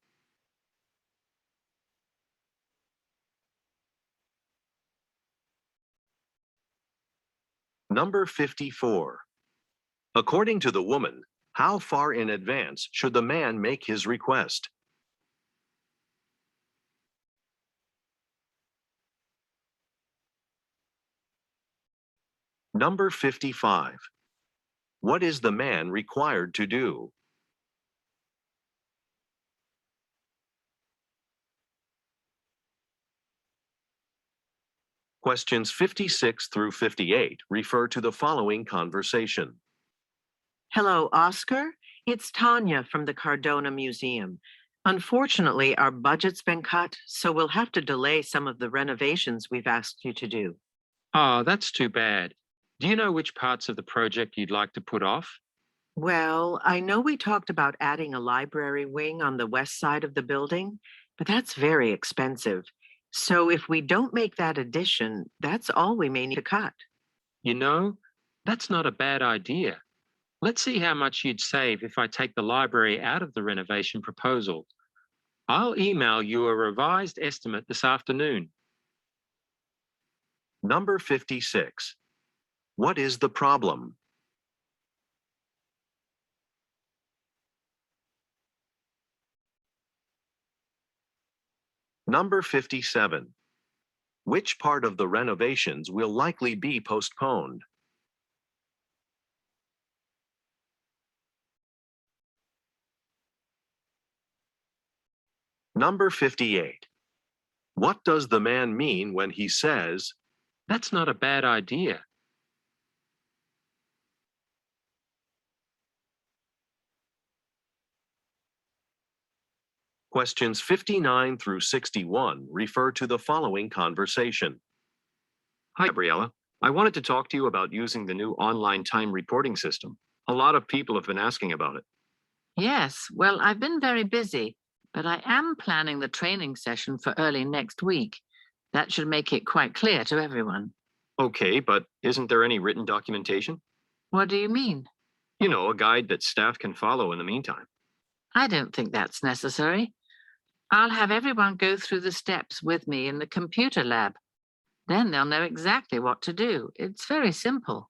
Number 54. According to the woman, how far in advance should the man make his request? Number 55. What is the man required to do? Questions 56 through 58 refer to the following conversation. Hello, Oscar. It's Tanya from the Cardona Museum. Unfortunately, our budget's been cut, so we'll have to delay some of the renovations we've asked you to do. Oh, that's too bad. Do you know which parts of the project you'd like to put off? Well, I know we talked about adding a library wing on the west side of the building, but that's very expensive. So if we don't make that addition, that's all we may need to cut. You know, that's not a bad idea. Let's see how much you'd save if I take the library out of the renovation proposal. I'll email you a revised estimate this afternoon. Number 56. What is the problem? Number 57. Which part of the renovations will likely be postponed? Number 58. What does the man mean when he says, That's not a bad idea. questions 59 through 61 refer to the following conversation? Hi, Gabriella. I wanted to talk to you about using the new online time reporting system. A lot of people have been asking about it. Yes, well, I've been very busy, but I am planning the training session for early next week. That should make it quite clear to everyone. Okay, but isn't there any written documentation? What do you mean? You know, a guide that staff can follow in the meantime. I don't think that's necessary. I'll have everyone go through the steps with me in the computer lab. Then they'll know exactly what to do. It's very simple.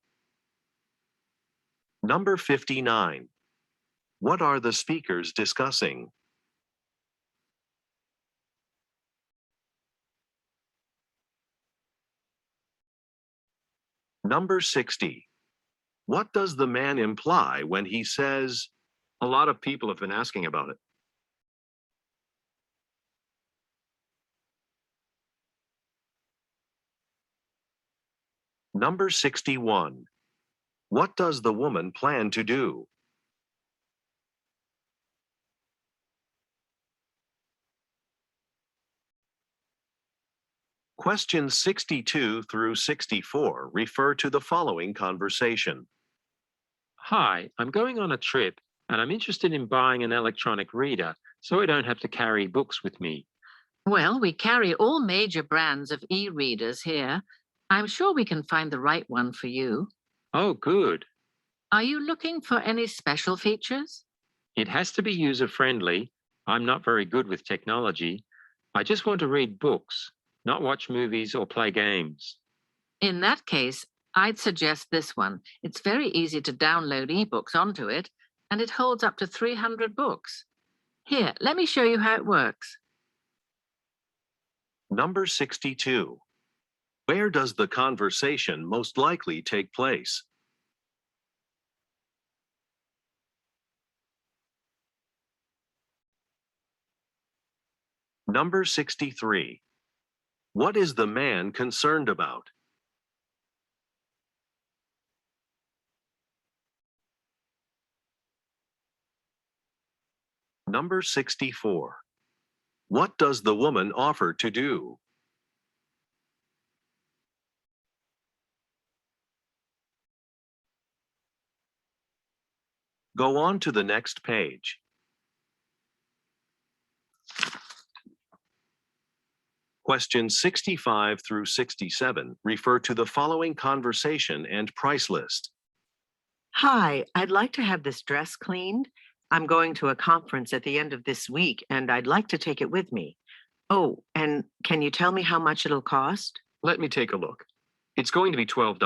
Number 59. What are the speakers discussing? Number 60. What does the man imply when he says, A lot of people have been asking about it. Number 61. What does the woman plan to do? Questions 62 through 64 refer to the following conversation. Hi, I'm going on a trip and I'm interested in buying an electronic reader so I don't have to carry books with me. Well, we carry all major brands of e-readers here. I'm sure we can find the right one for you. Oh, good. Are you looking for any special features? It has to be user-friendly. I'm not very good with technology. I just want to read books, not watch movies or play games. In that case, I'd suggest this one. It's very easy to download ebooks onto it, and it holds up to 300 books. Here, let me show you how it works. Number 62. Where does the conversation most likely take place? Number 63. What is the man concerned about? Number 64. What does the woman offer to do? Go on to the next page. Questions 65 through 67 refer to the following conversation and price list. Hi, I'd like to have this dress cleaned. I'm going to a conference at the end of this week and I'd like to take it with me. Oh, and can you tell me how much it'll cost? Let me take a look. It's going to be $12.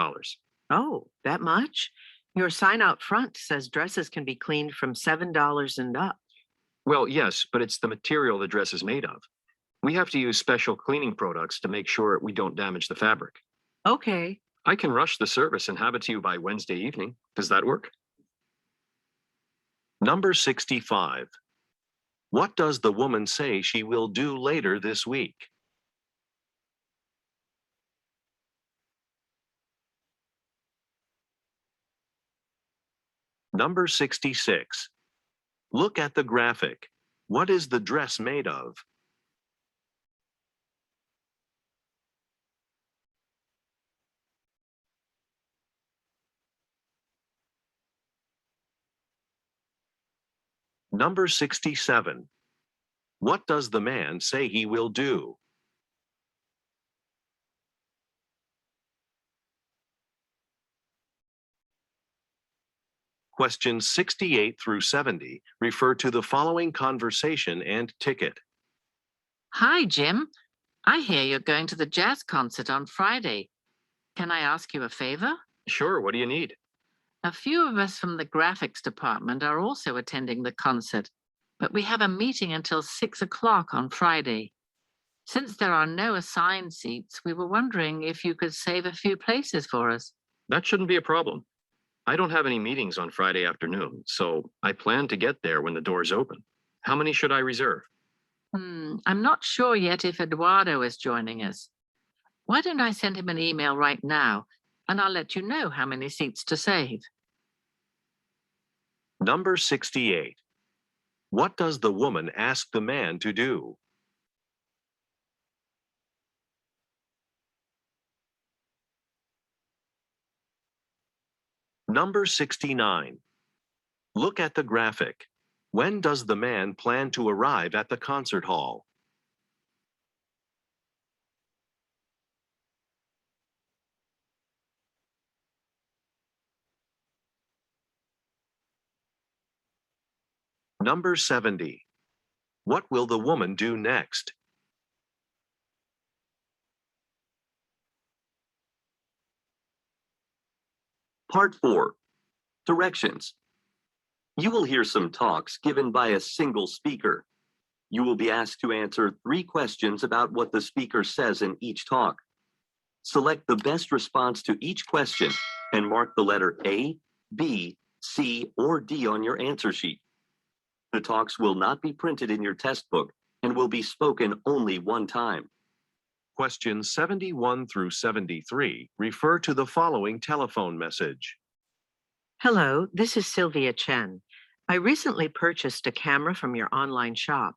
Oh, that much? Your sign out front says dresses can be cleaned from $7 and up. Well, yes, but it's the material the dress is made of. We have to use special cleaning products to make sure we don't damage the fabric. Okay. I can rush the service and have it to you by Wednesday evening. Does that work? Number 65. What does the woman say she will do later this week? Number 66. Look at the graphic. What is the dress made of? Number 67. What does the man say he will do? Questions 68 through 70 refer to the following conversation and ticket. Hi, Jim. I hear you're going to the jazz concert on Friday. Can I ask you a favor? Sure, what do you need? A few of us from the graphics department are also attending the concert, but we have a meeting until 6 o'clock on Friday. Since there are no assigned seats, we were wondering if you could save a few places for us. That shouldn't be a problem. I don't have any meetings on Friday afternoon, so I plan to get there when the doors open. How many should I reserve? I'm not sure yet if Eduardo is joining us. Why don't I send him an email right now, and I'll let you know how many seats to save. Number 68. What does the woman ask the man to do? Number 69. Look at the graphic. When does the man plan to arrive at the concert hall? Number 70. What will the woman do next? Part 4. Directions. You will hear some talks given by a single speaker. You will be asked to answer 3 questions about what the speaker says in each talk. Select the best response to each question and mark the letter A, B, C, or D on your answer sheet. The talks will not be printed in your test book and will be spoken only one time. Questions 71 through 73 refer to the following telephone message. Hello, this is Sylvia Chen. I recently purchased a camera from your online shop.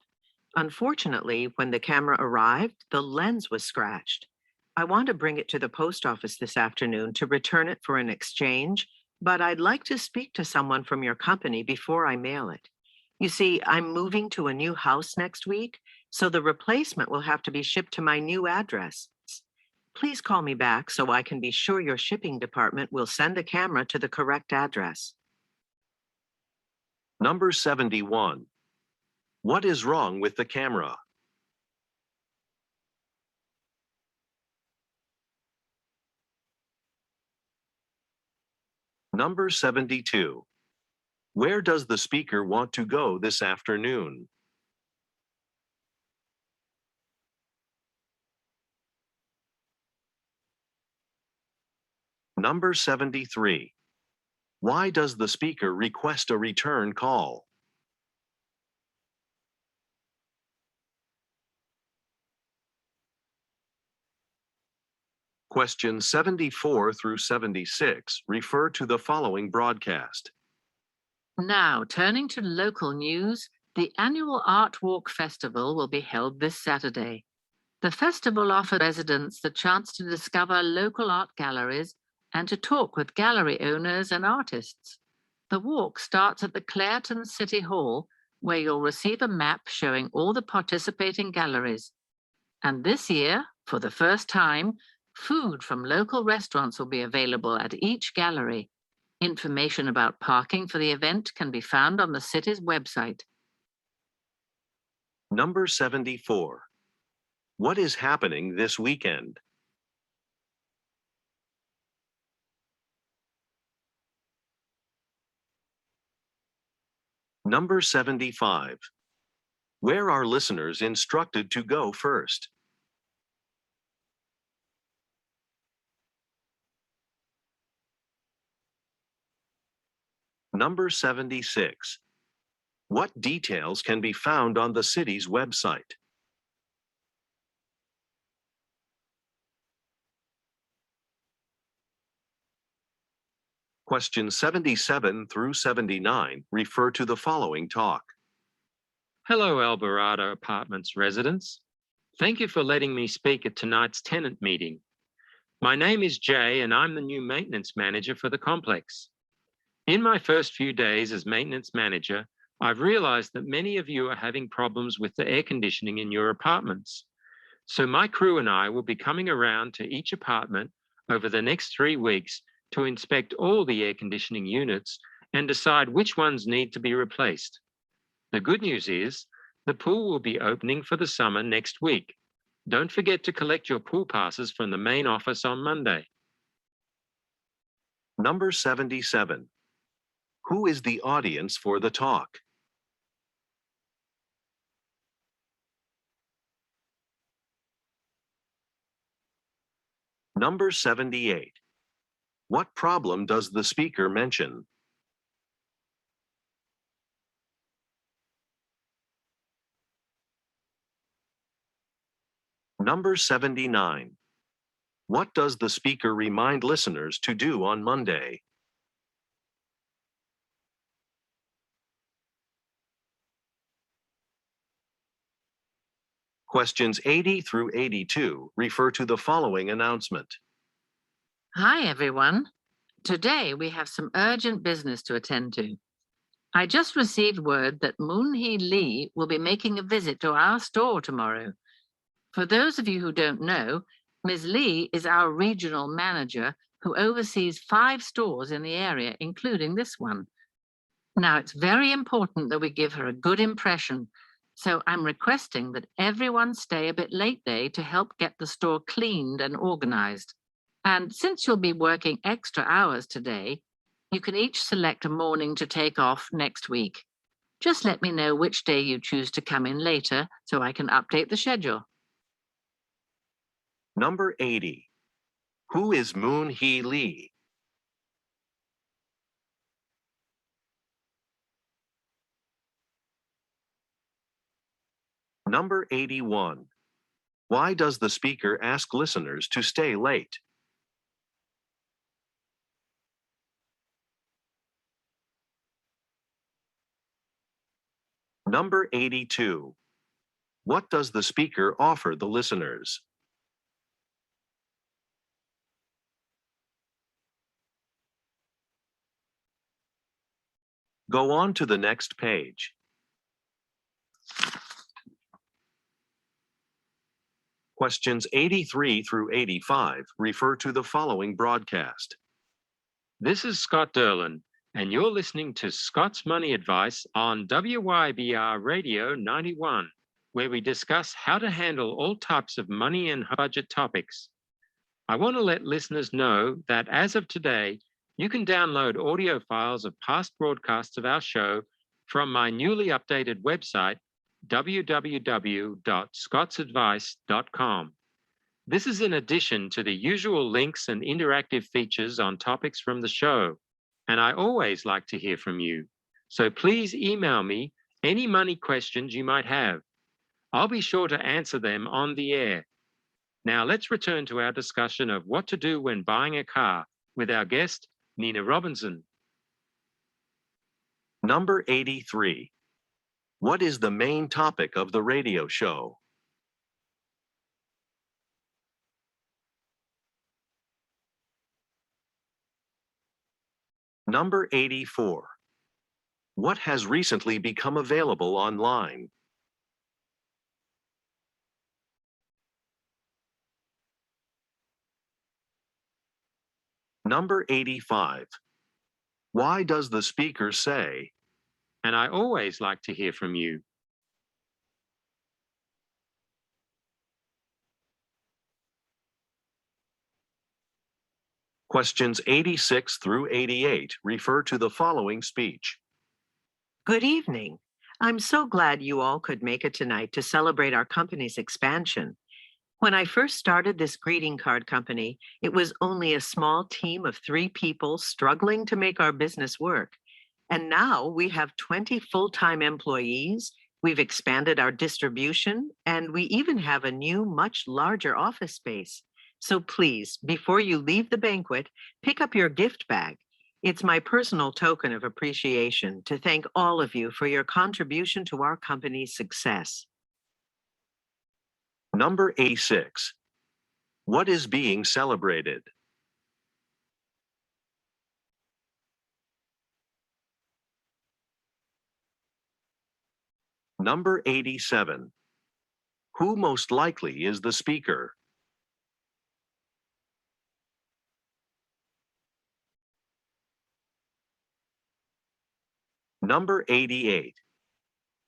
Unfortunately, when the camera arrived, the lens was scratched. I want to bring it to the post office this afternoon to return it for an exchange, but I'd like to speak to someone from your company before I mail it. You see, I'm moving to a new house next week, so the replacement will have to be shipped to my new address. Please call me back so I can be sure your shipping department will send the camera to the correct address. Number 71. What is wrong with the camera? Number 72. Where does the speaker want to go this afternoon? Number 73. Why does the speaker request a return call? Questions 74 through 76 refer to the following broadcast. Now, turning to local news, the annual Art Walk Festival will be held this Saturday. The festival offers residents the chance to discover local art galleries and to talk with gallery owners and artists. The walk starts at the Clareton City Hall, where you'll receive a map showing all the participating galleries. And this year, for the first time, food from local restaurants will be available at each gallery. Information about parking for the event can be found on the city's website. Number 74. What is happening this weekend? Number 75. Where are listeners instructed to go first? Number 76. What details can be found on the city's website? Questions 77 through 79 refer to the following talk. Hello, Alvarado Apartments residents. Thank you for letting me speak at tonight's tenant meeting. My name is Jay, and I'm the new maintenance manager for the complex. In my first few days as maintenance manager, I've realized that many of you are having problems with the air conditioning in your apartments. So my crew and I will be coming around to each apartment over the next 3 weeks to inspect all the air conditioning units and decide which ones need to be replaced. The good news is the pool will be opening for the summer next week. Don't forget to collect your pool passes from the main office on Monday. Number 77. Who is the audience for the talk? Number 78. What problem does the speaker mention? Number 79. What does the speaker remind listeners to do on Monday? Questions 80 through 82 refer to the following announcement. Hi, everyone. Today, we have some urgent business to attend to. I just received word that Moon-hee Lee will be making a visit to our store tomorrow. For those of you who don't know, Ms. Lee is our regional manager who oversees 5 stores in the area, including this one. Now, it's very important that we give her a good impression, so I'm requesting that everyone stay a bit late today to help get the store cleaned and organized. And since you'll be working extra hours today, you can each select a morning to take off next week. Just let me know which day you choose to come in later so I can update the schedule. Number 80. Who is Moon-hee Lee? Number 81. Why does the speaker ask listeners to stay late? Number 82. What does the speaker offer the listeners? Go on to the next page. Questions 83 through 85 refer to the following broadcast. This is Scott Derlin, and you're listening to Scott's Money Advice on WYBR Radio 91, where we discuss how to handle all types of money and budget topics. I want to let listeners know that as of today, you can download audio files of past broadcasts of our show from my newly updated website, www.scottsadvice.com. This is in addition to the usual links and interactive features on topics from the show, and I always like to hear from you. So please email me any money questions you might have. I'll be sure to answer them on the air. Now let's return to our discussion of what to do when buying a car with our guest, Nina Robinson. Number 83. What is the main topic of the radio show? Number 84. What has recently become available online? Number 85. Why does the speaker say, And I always like to hear from you? Questions 86 through 88 refer to the following speech. Good evening. I'm so glad you all could make it tonight to celebrate our company's expansion. When I first started this greeting card company, it was only a small team of 3 people struggling to make our business work. And now we have 20 full-time employees, we've expanded our distribution, and we even have a new, much larger office space. So please, before you leave the banquet, pick up your gift bag. It's my personal token of appreciation to thank all of you for your contribution to our company's success. Number 86. What is being celebrated? Number 87. Who most likely is the speaker? Number 88.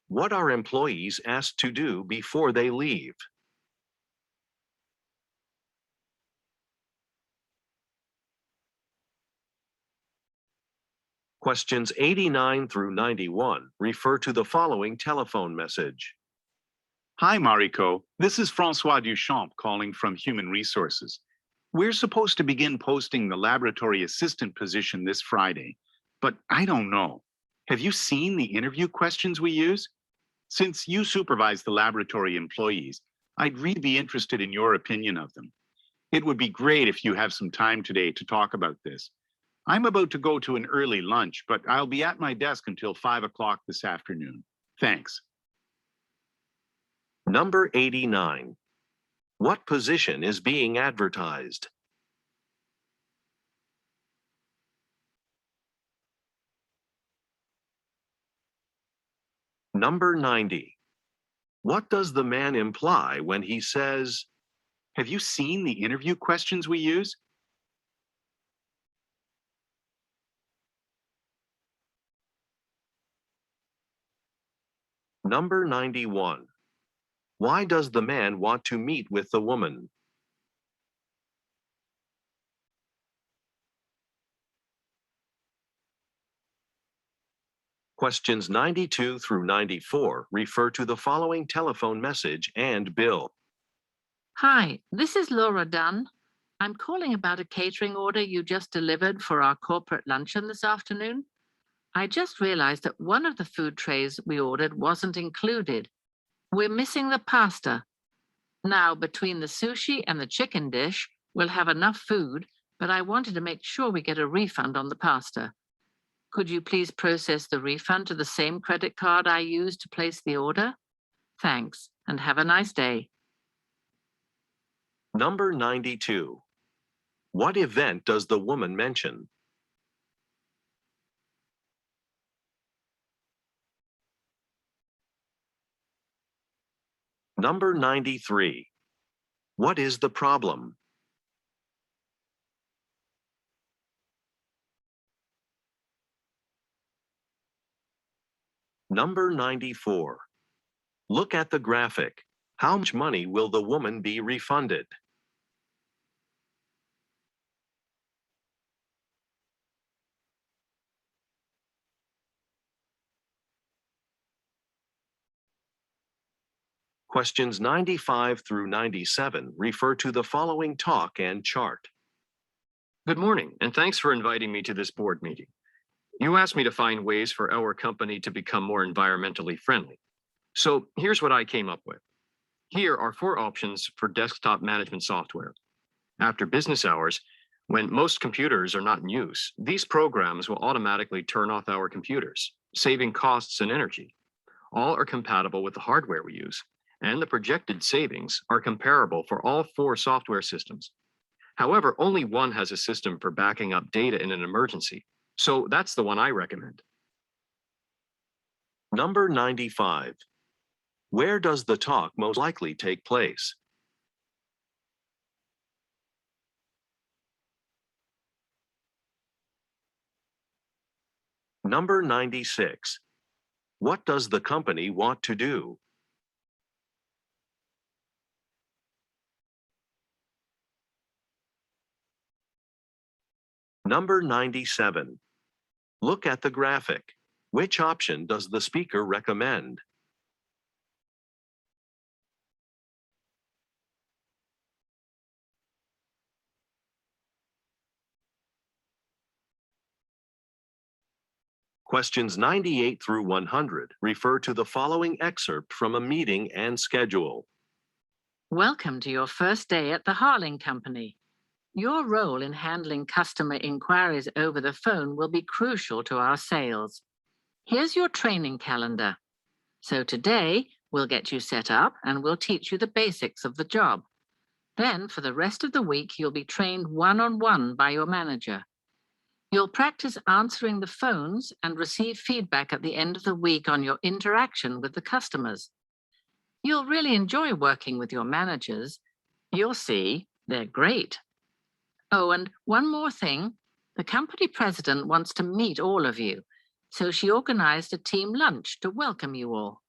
What are employees asked to do before they leave? Questions 89 through 91 refer to the following telephone message. Hi, Mariko. This is Francois Duchamp calling from Human Resources. We're supposed to begin posting the laboratory assistant position this Friday, but I don't know. Have you seen the interview questions we use? Since you supervise the laboratory employees, I'd really be interested in your opinion of them. It would be great if you have some time today to talk about this. I'm about to go to an early lunch, but I'll be at my desk until 5 o'clock this afternoon. Thanks. Number 89. What position is being advertised? Number 90. What does the man imply when he says, Have you seen the interview questions we use? Number 91. Why does the man want to meet with the woman? Questions 92 through 94 refer to the following telephone message and bill. Hi, this is Laura Dunn. I'm calling about a catering order you just delivered for our corporate luncheon this afternoon. I just realized that one of the food trays we ordered wasn't included. We're missing the pasta. Now, between the sushi and the chicken dish, we'll have enough food, but I wanted to make sure we get a refund on the pasta. Could you please process the refund to the same credit card I used to place the order? Thanks, and have a nice day. Number 92. What event does the woman mention? Number 93. What is the problem? Number 94. Look at the graphic. How much money will the woman be refunded? Questions 95 through 97 refer to the following talk and chart. Good morning, and thanks for inviting me to this board meeting. You asked me to find ways for our company to become more environmentally friendly. So here's what I came up with. Here are 4 options for desktop management software. After business hours, when most computers are not in use, these programs will automatically turn off our computers, saving costs and energy. All are compatible with the hardware we use, and the projected savings are comparable for all 4 software systems. However, only one has a system for backing up data in an emergency, so that's the one I recommend. Number 95. Where does the talk most likely take place? Number 96. What does the company want to do? Number 97. Look at the graphic. Which option does the speaker recommend? Questions 98 through 100 refer to the following excerpt from a meeting and schedule. Welcome to your first day at the Harling Company. Your role in handling customer inquiries over the phone will be crucial to our sales. Here's your training calendar. So today, we'll get you set up and we'll teach you the basics of the job. Then, for the rest of the week, you'll be trained one-on-one by your manager. You'll practice answering the phones and receive feedback at the end of the week on your interaction with the customers. You'll really enjoy working with your managers. You'll see, they're great. Oh, and one more thing. The company president wants to meet all of you, so she organized a team lunch to welcome you all.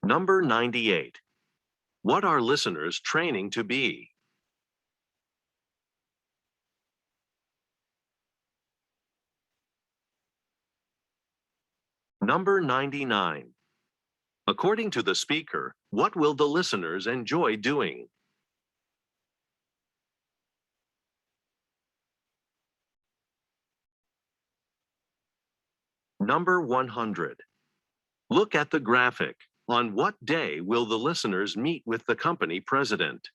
Number 98. What are listeners training to be? Number 99. According to the speaker, what will the listeners enjoy doing? Number 100. Look at the graphic. On what day will the listeners meet with the company president?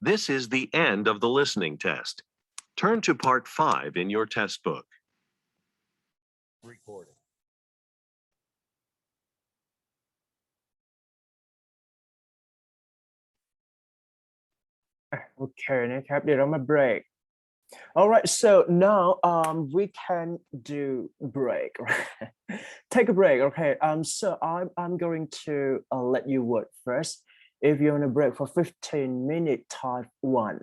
This is the end of the listening test. Turn to part 5 in your test book. Recording. โอเคนะครับเดี๋ยวเรามา break. All right, so now we can do break. Take a break, okay? So I'm going to let you work first. If you want to break for 15 minutes, type 1.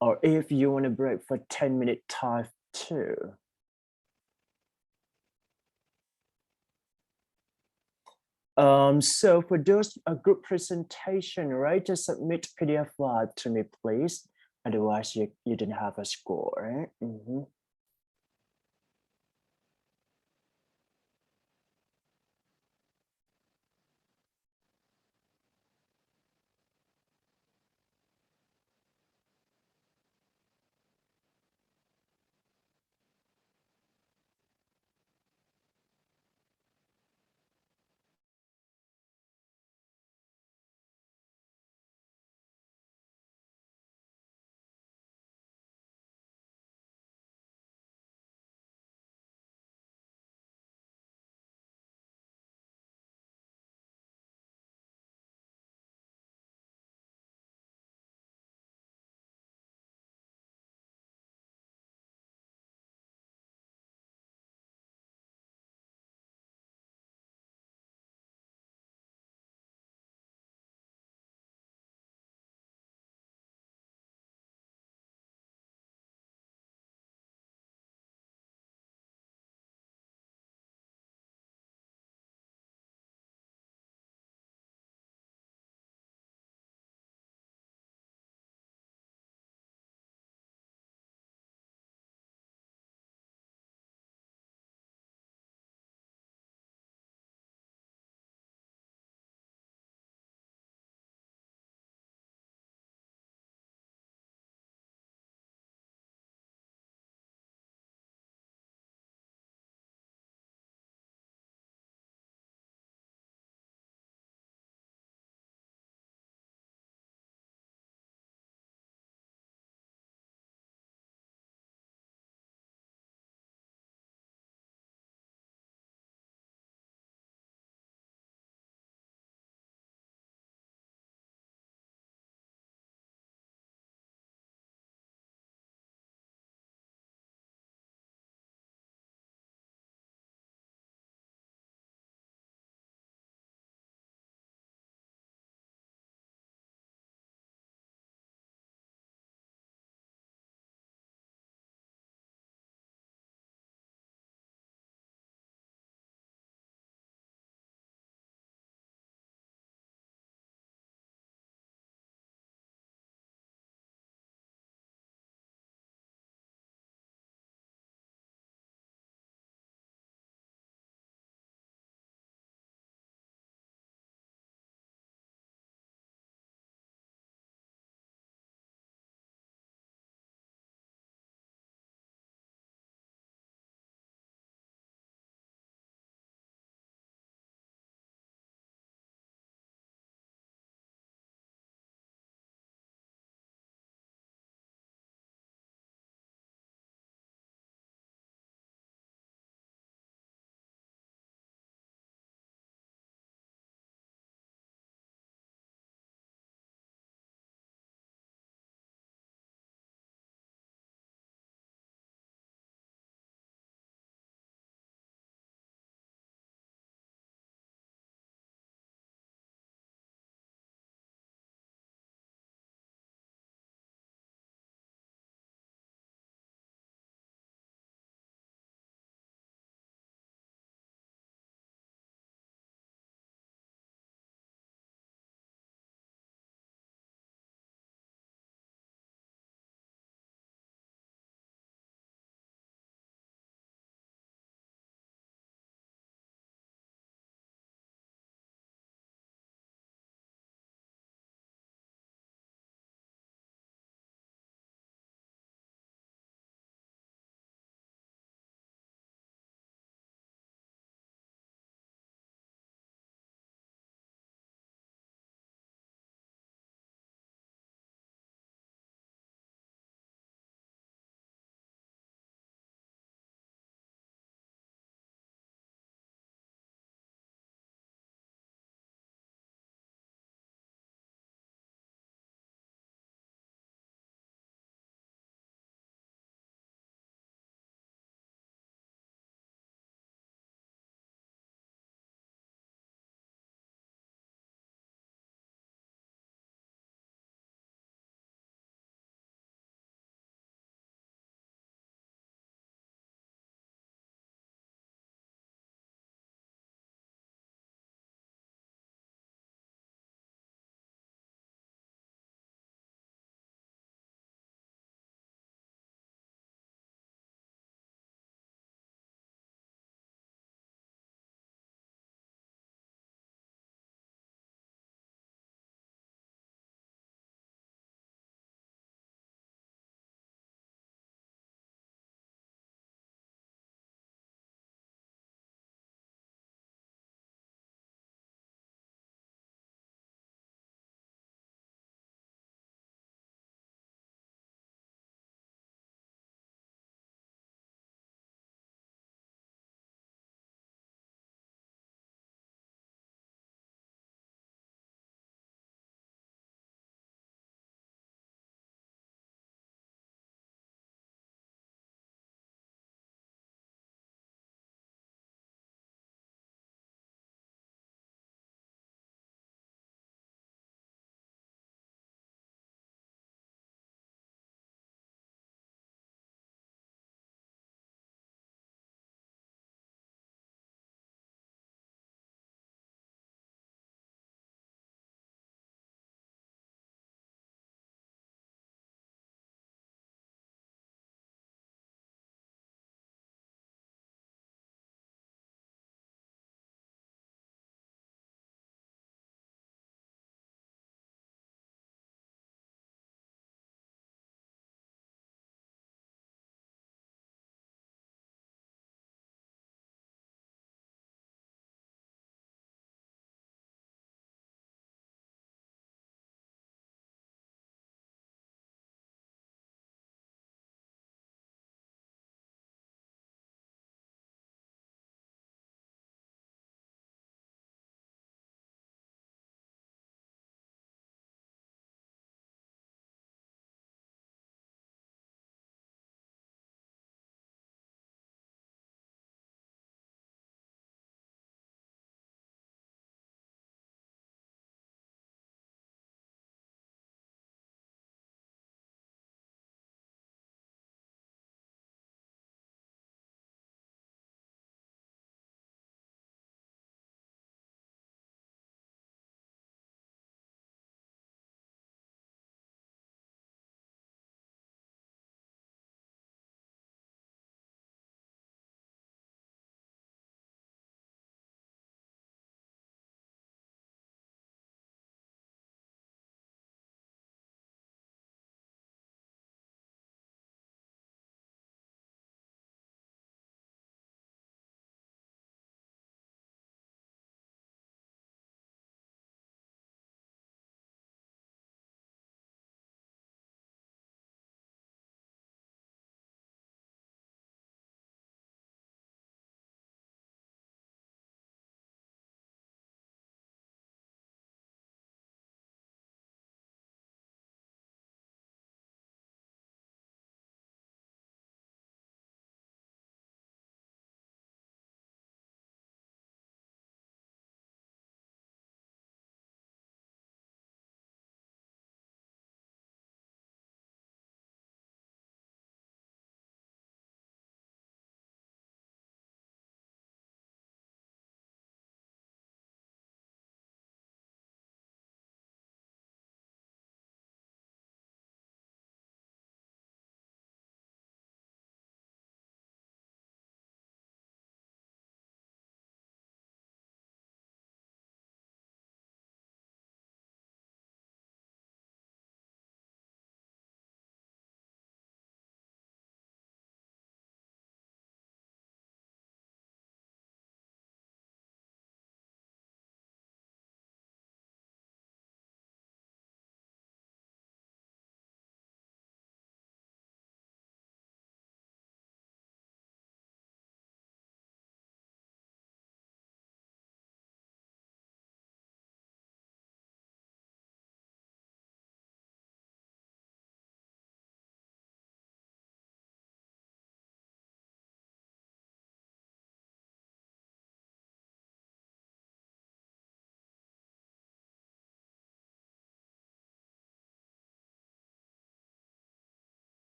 Or if you want to break for 10 minutes, type 2. So for those group presentation, right, just submit PDF file to me, please. Otherwise, you didn't have a score, right?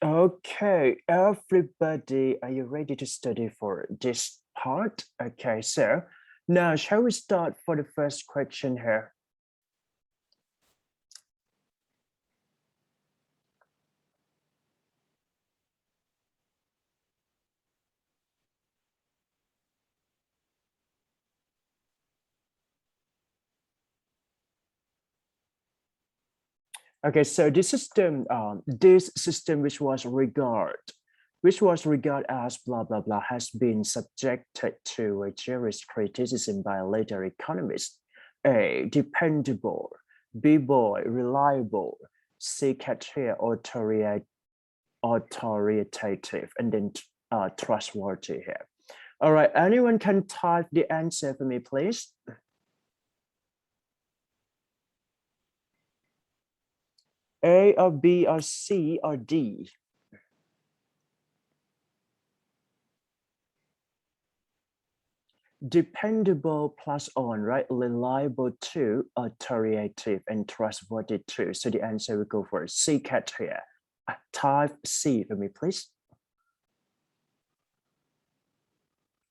Okay, everybody, are you ready to study for this part? Okay, so now shall we start for the first question here? Okay, so this system which was regarded as blah blah blah has been subjected to a serious criticism by later economists. A, dependable; B, boy, reliable; C, clear, authoritative, and then trustworthy here. All right, anyone can type the answer for me, please? A or B or C or D? Dependable plus on, right? Reliable two, authoritative, and trustworthy two. So the answer will go for C cat here. Type C for me, please.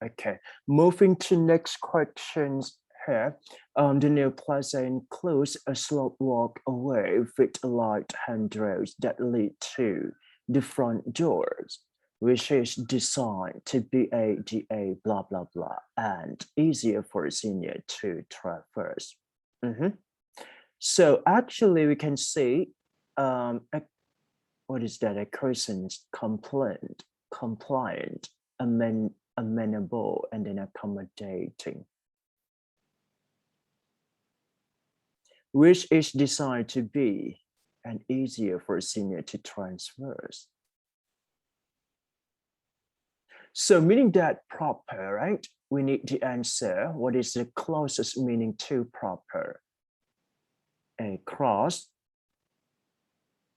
Okay, moving to next questions here. The new plaza includes a slope walk away with light handrails that lead to the front doors, which is designed to be ADA blah blah blah and easier for a senior to traverse. So actually we can see what is that? A person's compliant, amenable, and then accommodating, which is designed to be and easier for a senior to transverse. So meaning that proper, right? We need the answer. What is the closest meaning to proper? A cross.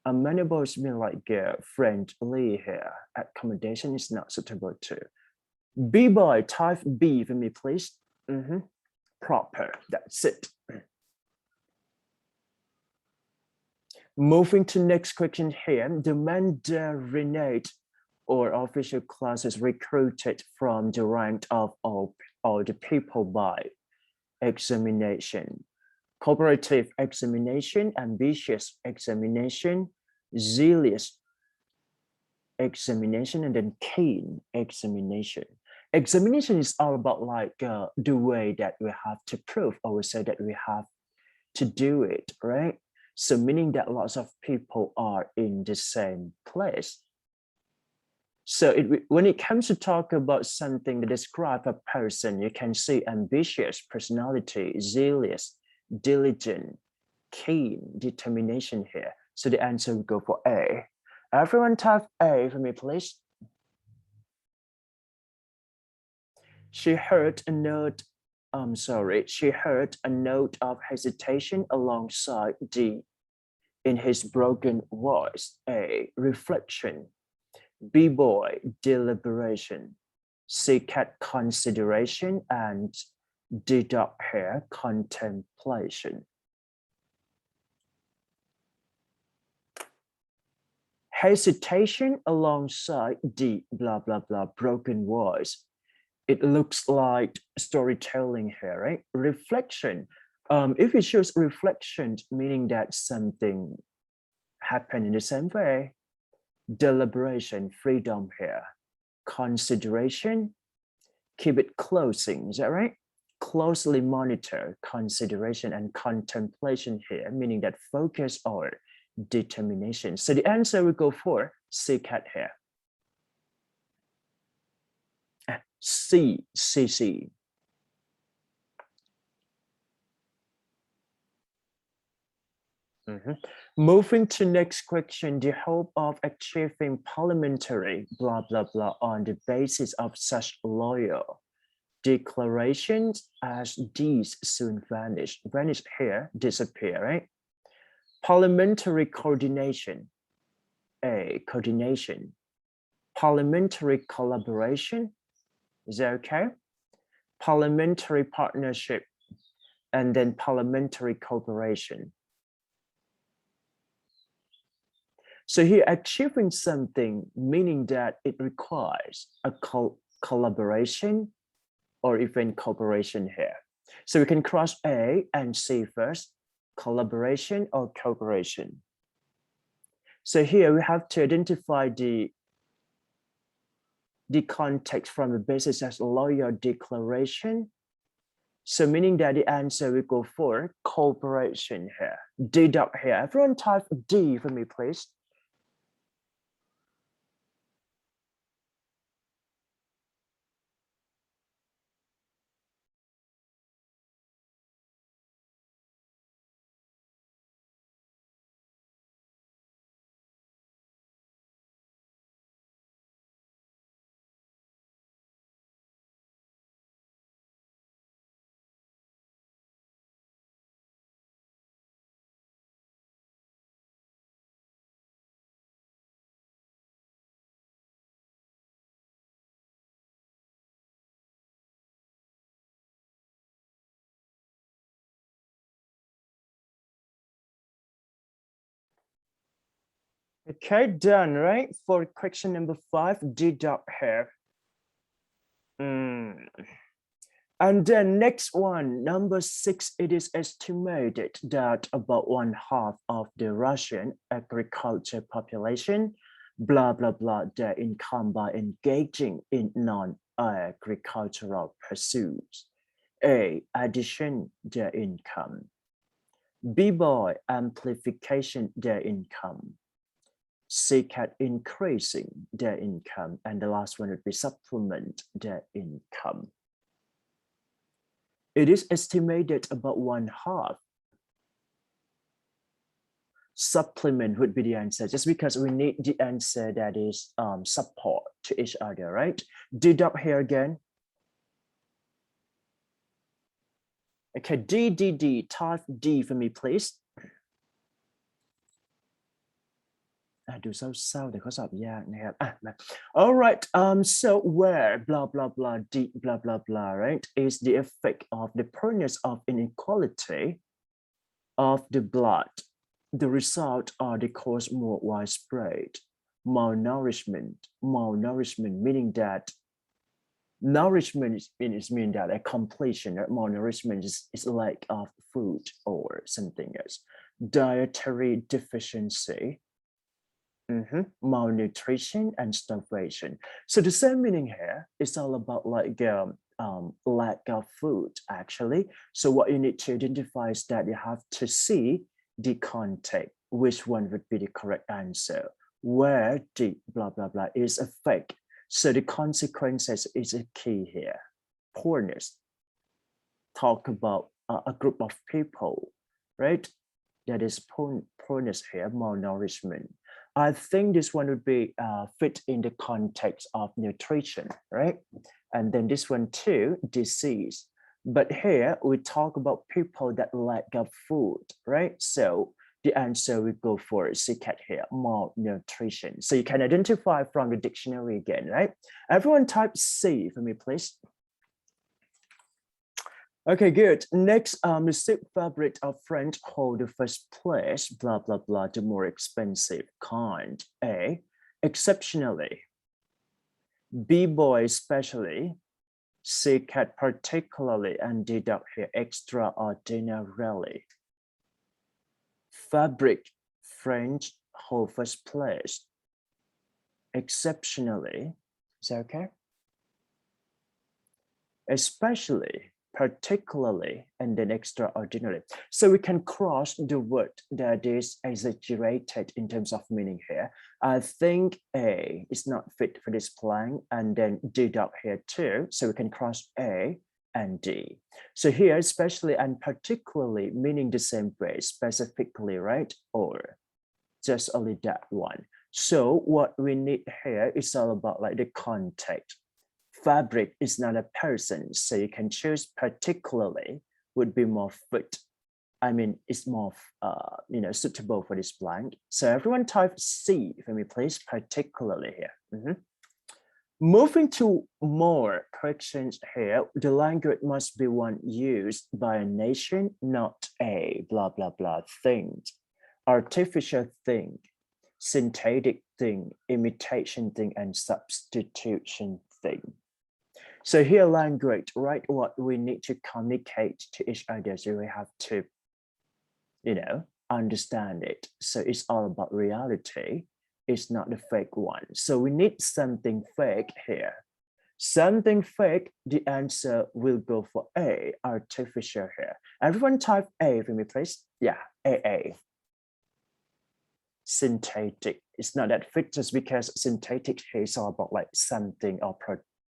Amenable is mean like friendly here. Accommodation is not suitable too. B boy, type B for me, please. Proper, that's it. Moving to next question here. The mandarinate or official classes recruited from the rank of all the people by examination. Cooperative examination, ambitious examination, zealous examination, and then keen examination. Examination is all about like the way that we have to prove, or we say that we have to do it, right? So meaning that lots of people are in the same place. So when it comes to talk about something that describes a person, you can see ambitious, personality, zealous, diligent, keen, determination here. So the answer will go for A. Everyone type A for me, please. She heard a note, she heard a note of hesitation alongside D in his broken voice. A, reflection. B, boy, deliberation. C, cat, consideration, and D, dog, hair, contemplation. Hesitation alongside D, blah, blah, blah, broken voice. It looks like storytelling here, right? Reflection. If it shows reflection, meaning that something happened in the same way. Deliberation, freedom here. Consideration, keep it closing, is that right? Closely monitor, consideration, and contemplation here, meaning that focus or determination. So the answer will go for C cat here. C. Moving to next question, the hope of achieving parliamentary blah blah blah on the basis of such loyal declarations as these soon vanish here, disappear, right? Parliamentary coordination, A, coordination. Parliamentary collaboration, is that okay? Parliamentary partnership, and then parliamentary cooperation. So here, achieving something, meaning that it requires a collaboration or even cooperation here. So we can cross A and C first, collaboration or cooperation. So here we have to identify the context from the basis as lawyer declaration. So meaning that the answer will go for cooperation here. Deduct here. Everyone type D for me, please. Okay, done, right? For question number 5, deduct here. And then next one, number 6, it is estimated that about 1/2 of the Russian agriculture population, blah, blah, blah, their income by engaging in non-agricultural pursuits. A, addition their income. B, boy, amplification their income. C, cat, increasing their income. And the last one would be supplement their income. It is estimated about 1/2. Supplement would be the answer, just because we need the answer that is support to each other, right? Deduct here again. Okay, D, type D for me, please. ดูเศร้าๆเดี๋ยวเขาสอบยากนะครับ all right, so where blah blah blah d blah blah blah, right, is the effect of the poorness of inequality of the blood, the result are the cause more widespread malnourishment meaning that nourishment mean that a completion, right? Malnourishment is lack of food or something else. Dietary deficiency, malnutrition and starvation. So the same meaning here is all about like lack of food actually. So what you need to identify is that you have to see the context, which one would be the correct answer, where the blah blah blah is a fake. So the consequences is a key here. Poorness, talk about a group of people, right? That is poorness here, malnourishment. I think this one would be fit in the context of nutrition, right? And then this one too, disease. But here we talk about people that lack of food, right? So the answer we go for is C-cat here, malnutrition. So you can identify from the dictionary again, right? Everyone type C for me, please. Okay, good. Next, the silk fabric of French hold the first place, blah, blah, blah, the more expensive kind. A, exceptionally. B, boy, especially. C, cat, particularly, and deduct here, extraordinarily. Fabric, French hold first place. Exceptionally, is that okay? Especially, particularly, and then extraordinary. So we can cross the word that is exaggerated in terms of meaning here. I think A is not fit for this blank, and then deduct here too. So we can cross A and D. So here, especially and particularly meaning the same way, specifically, right? Or just only that one. So what we need here is all about like the context. Fabric is not a person, so you can choose particularly would be more fit. I mean, it's more suitable for this blank. So everyone type C for me, please, particularly here. Moving to more corrections here, the language must be one used by a nation, not a blah blah blah thing, artificial thing. synthetic thing, imitation thing, and substitution thing. So here language, right? What we need to communicate to each other, so we have to, understand it. So it's all about reality. It's not the fake one. So we need something fake here. Something fake, the answer will go for A, artificial here. Everyone type A for me, please. Yeah, AA. Synthetic. It's not that fake just because synthetic here is all about like something or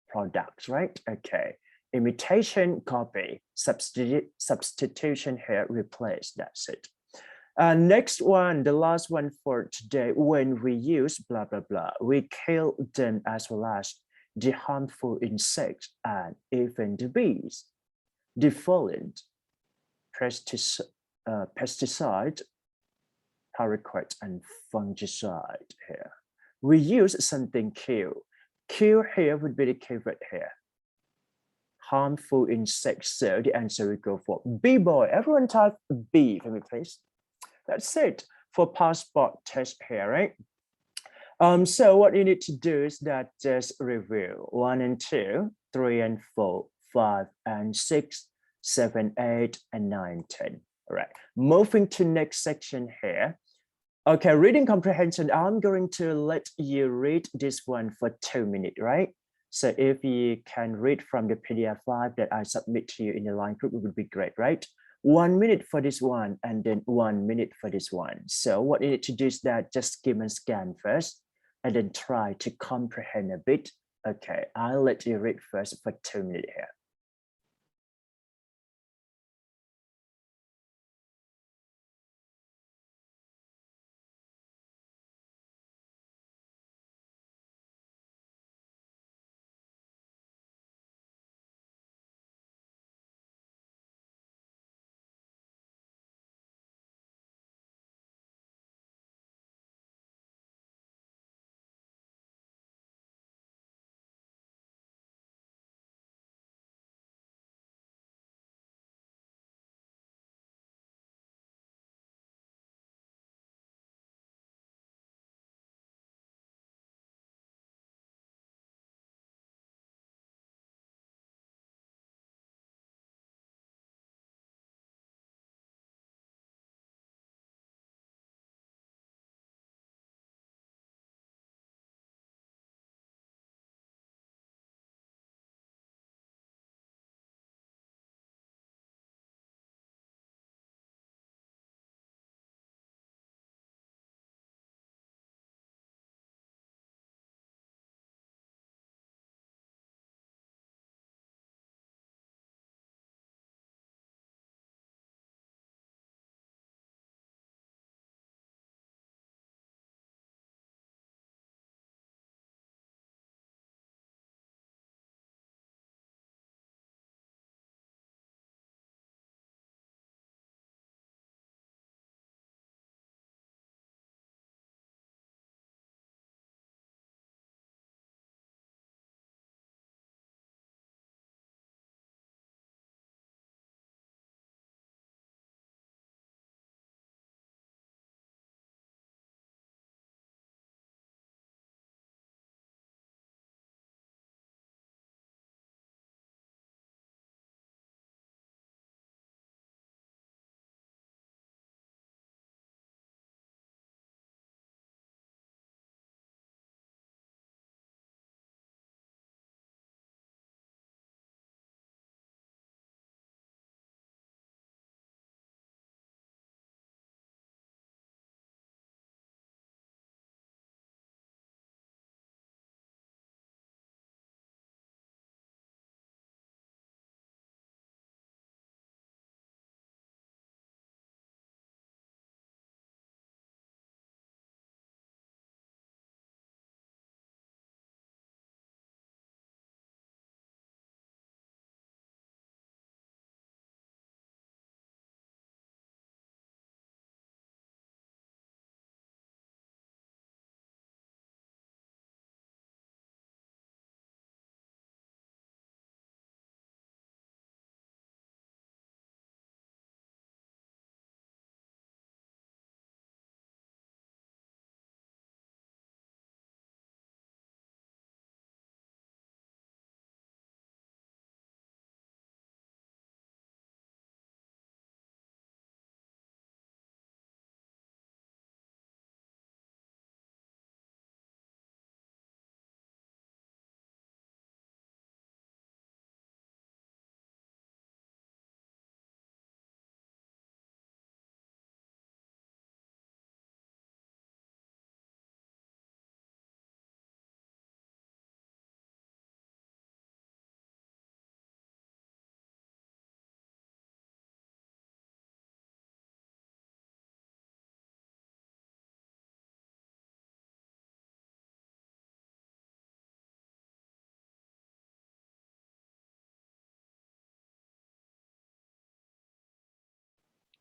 products, right? Okay. Imitation, copy. Substitution here, replace. That's it. Next one, the last one for today. When we use blah, blah, blah, we kill them as well as the harmful insects and even the bees. Defoliant, pesticide, paraquat, and fungicide here. We use something kill. Kill here would be the keyword here. Harmful insects. So the answer will go for B boy. Everyone type B for me, please. That's it for passport test here, right? So what you need to do is that just review 1 and 2, 3 and 4, 5 and 6, 7, 8, and 9, 10. All right, moving to next section here. Okay, reading comprehension. I'm going to let you read this one for 2 minutes, right? So if you can read from the PDF file that I submit to you in the line group, it would be great, right? 1 minute for this one, and then 1 minute for this one. So what you need to do is that just skim and scan first, and then try to comprehend a bit. Okay, I'll let you read first for 2 minutes here.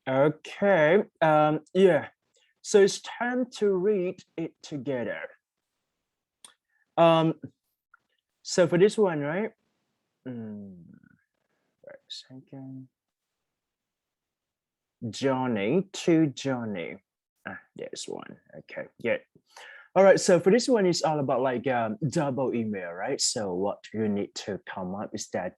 Okay. Yeah. So it's time to read it together. So for this one, right? Wait a second. Johnny to Johnny. There's one. Okay, good. All right, so for this one, it's all about like double email, right? So what you need to come up is that,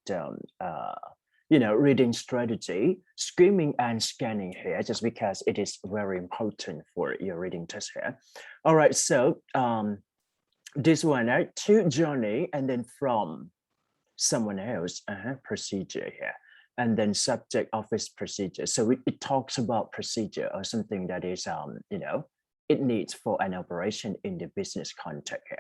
reading strategy, skimming and scanning here, just because it is very important for your reading test here. All right, so this one, right? To Johnny and then from someone else, procedure here. And then subject office procedure. So it talks about procedure or something that is, it needs for an operation in the business context here.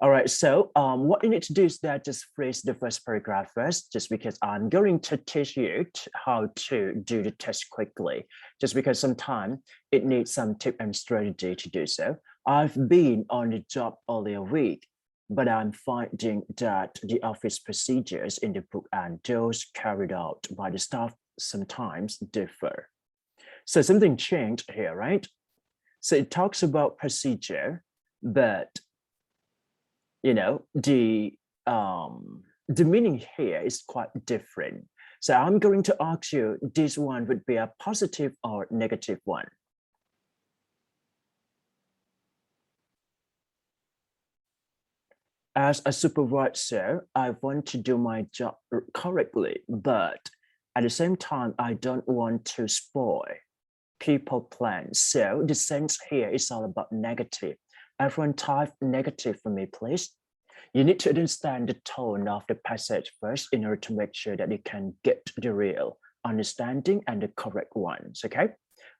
All right, so what you need to do is that just phrase the first paragraph first, just because I'm going to teach you how to do the test quickly, just because sometimes it needs some tip and strategy to do so. I've been on the job only a week, but I'm finding that the office procedures in the book and those carried out by the staff sometimes differ. So something changed here, right? So it talks about procedure, but the meaning here is quite different. So I'm going to ask you, this one would be a positive or negative one? As a supervisor, I want to do my job correctly, but at the same time, I don't want to spoil people plans. So the sense here is all about negative. Everyone type negative for me, please. You need to understand the tone of the passage first in order to make sure that you can get the real understanding and the correct ones, okay?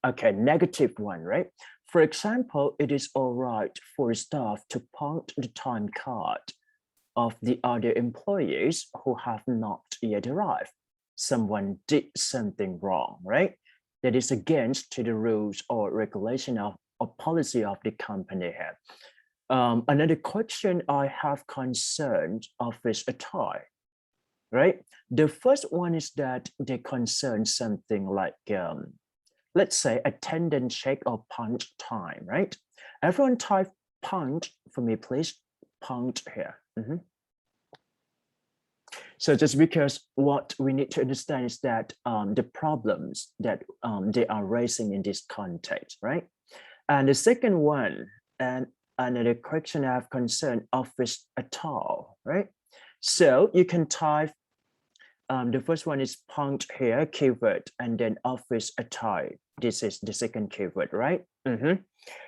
Okay, negative one, right? For example, it is all right for staff to punch the time card of the other employees who have not yet arrived. Someone did something wrong, right? That is against to the rules or regulation of policy of the company here. Another question I have concerned office attire, right? The first one is that they concern something like, let's say attendance check or punch time, right? Everyone type punch for me, please. Punch here. So just because what we need to understand is that the problems that they are raising in this context, right? And the second one, and another question I have concern office attire, right? So you can type, the first one is punch here, keyword, and then office attire. This is the second keyword, right?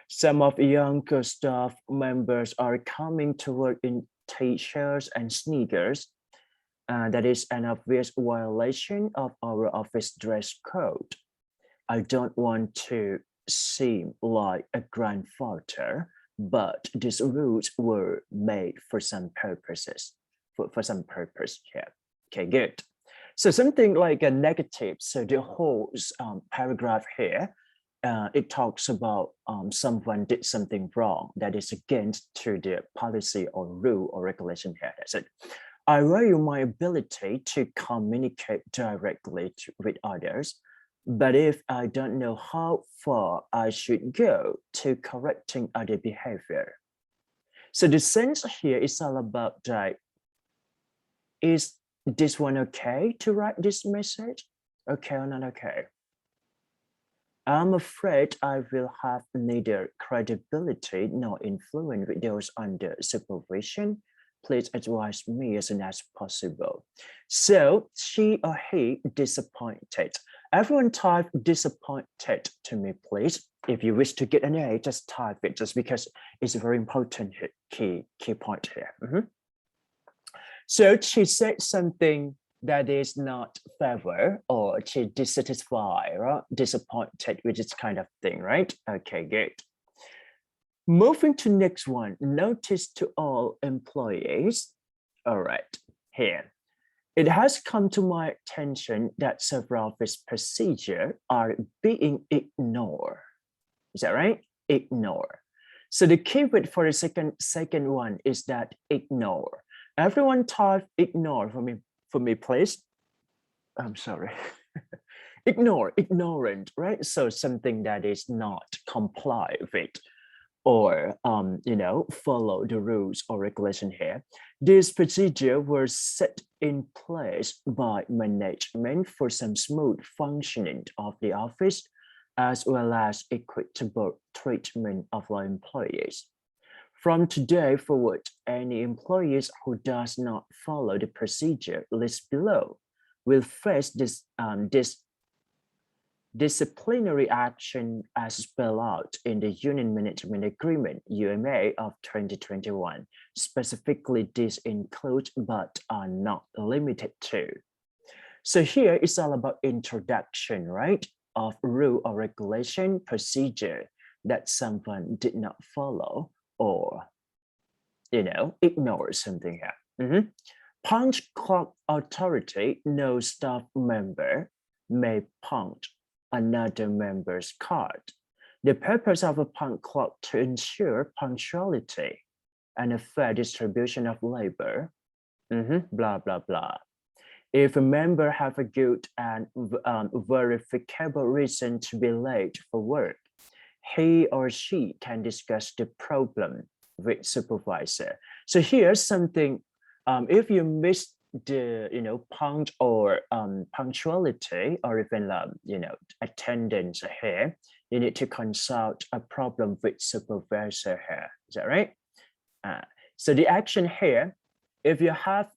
Some of the younger staff members are coming to work in t-shirts and sneakers. That is an obvious violation of our office dress code. I don't want to seem like a grandfather, but these rules were made for some purposes, for some purpose here. Okay, good. So something like a negative. So the whole paragraph here, it talks about someone did something wrong that is against to the policy or rule or regulation here. That's it. I value my ability to communicate directly with others, but if I don't know how far I should go to correcting other behavior. So the sense here is all about that, is this one okay to write this message? Okay or not okay? I'm afraid I will have neither credibility nor influence with those under supervision. Please advise me as soon as possible. So she or he disappointed. Everyone type disappointed to me, please. If you wish to get an A, just type it, just because it's a very important key point here. So she said something that is not favor, or she dissatisfied or disappointed with this kind of thing, right? Okay, good. Moving to next one, notice to all employees. All right, here. It has come to my attention that several office procedures are being ignored. Is that right? Ignore. So the keyword for the second one is that ignore. Everyone type ignore for me, please. I'm sorry. ignorant, right? So something that is not comply with or follow the rules or regulation here. This procedure was set in place by management for some smooth functioning of the office, as well as equitable treatment of our employees. From today forward, any employees who does not follow the procedure listed below will face this disciplinary action as spelled out in the Union Management Agreement, UMA of 2021. Specifically, this includes but are not limited to. So here it's all about introduction, right, of rule or regulation procedure that someone did not follow or, ignore something here. Punch clock authority, no staff member may punch another member's card. The purpose of a punch clock to ensure punctuality and a fair distribution of labor, blah, blah, blah. If a member have a good and verifiable reason to be late for work, he or she can discuss the problem with supervisor. So here's something, if you miss the punch or punctuality or even attendance here, you need to consult a problem with supervisor here. Is that right? So the action here, if you have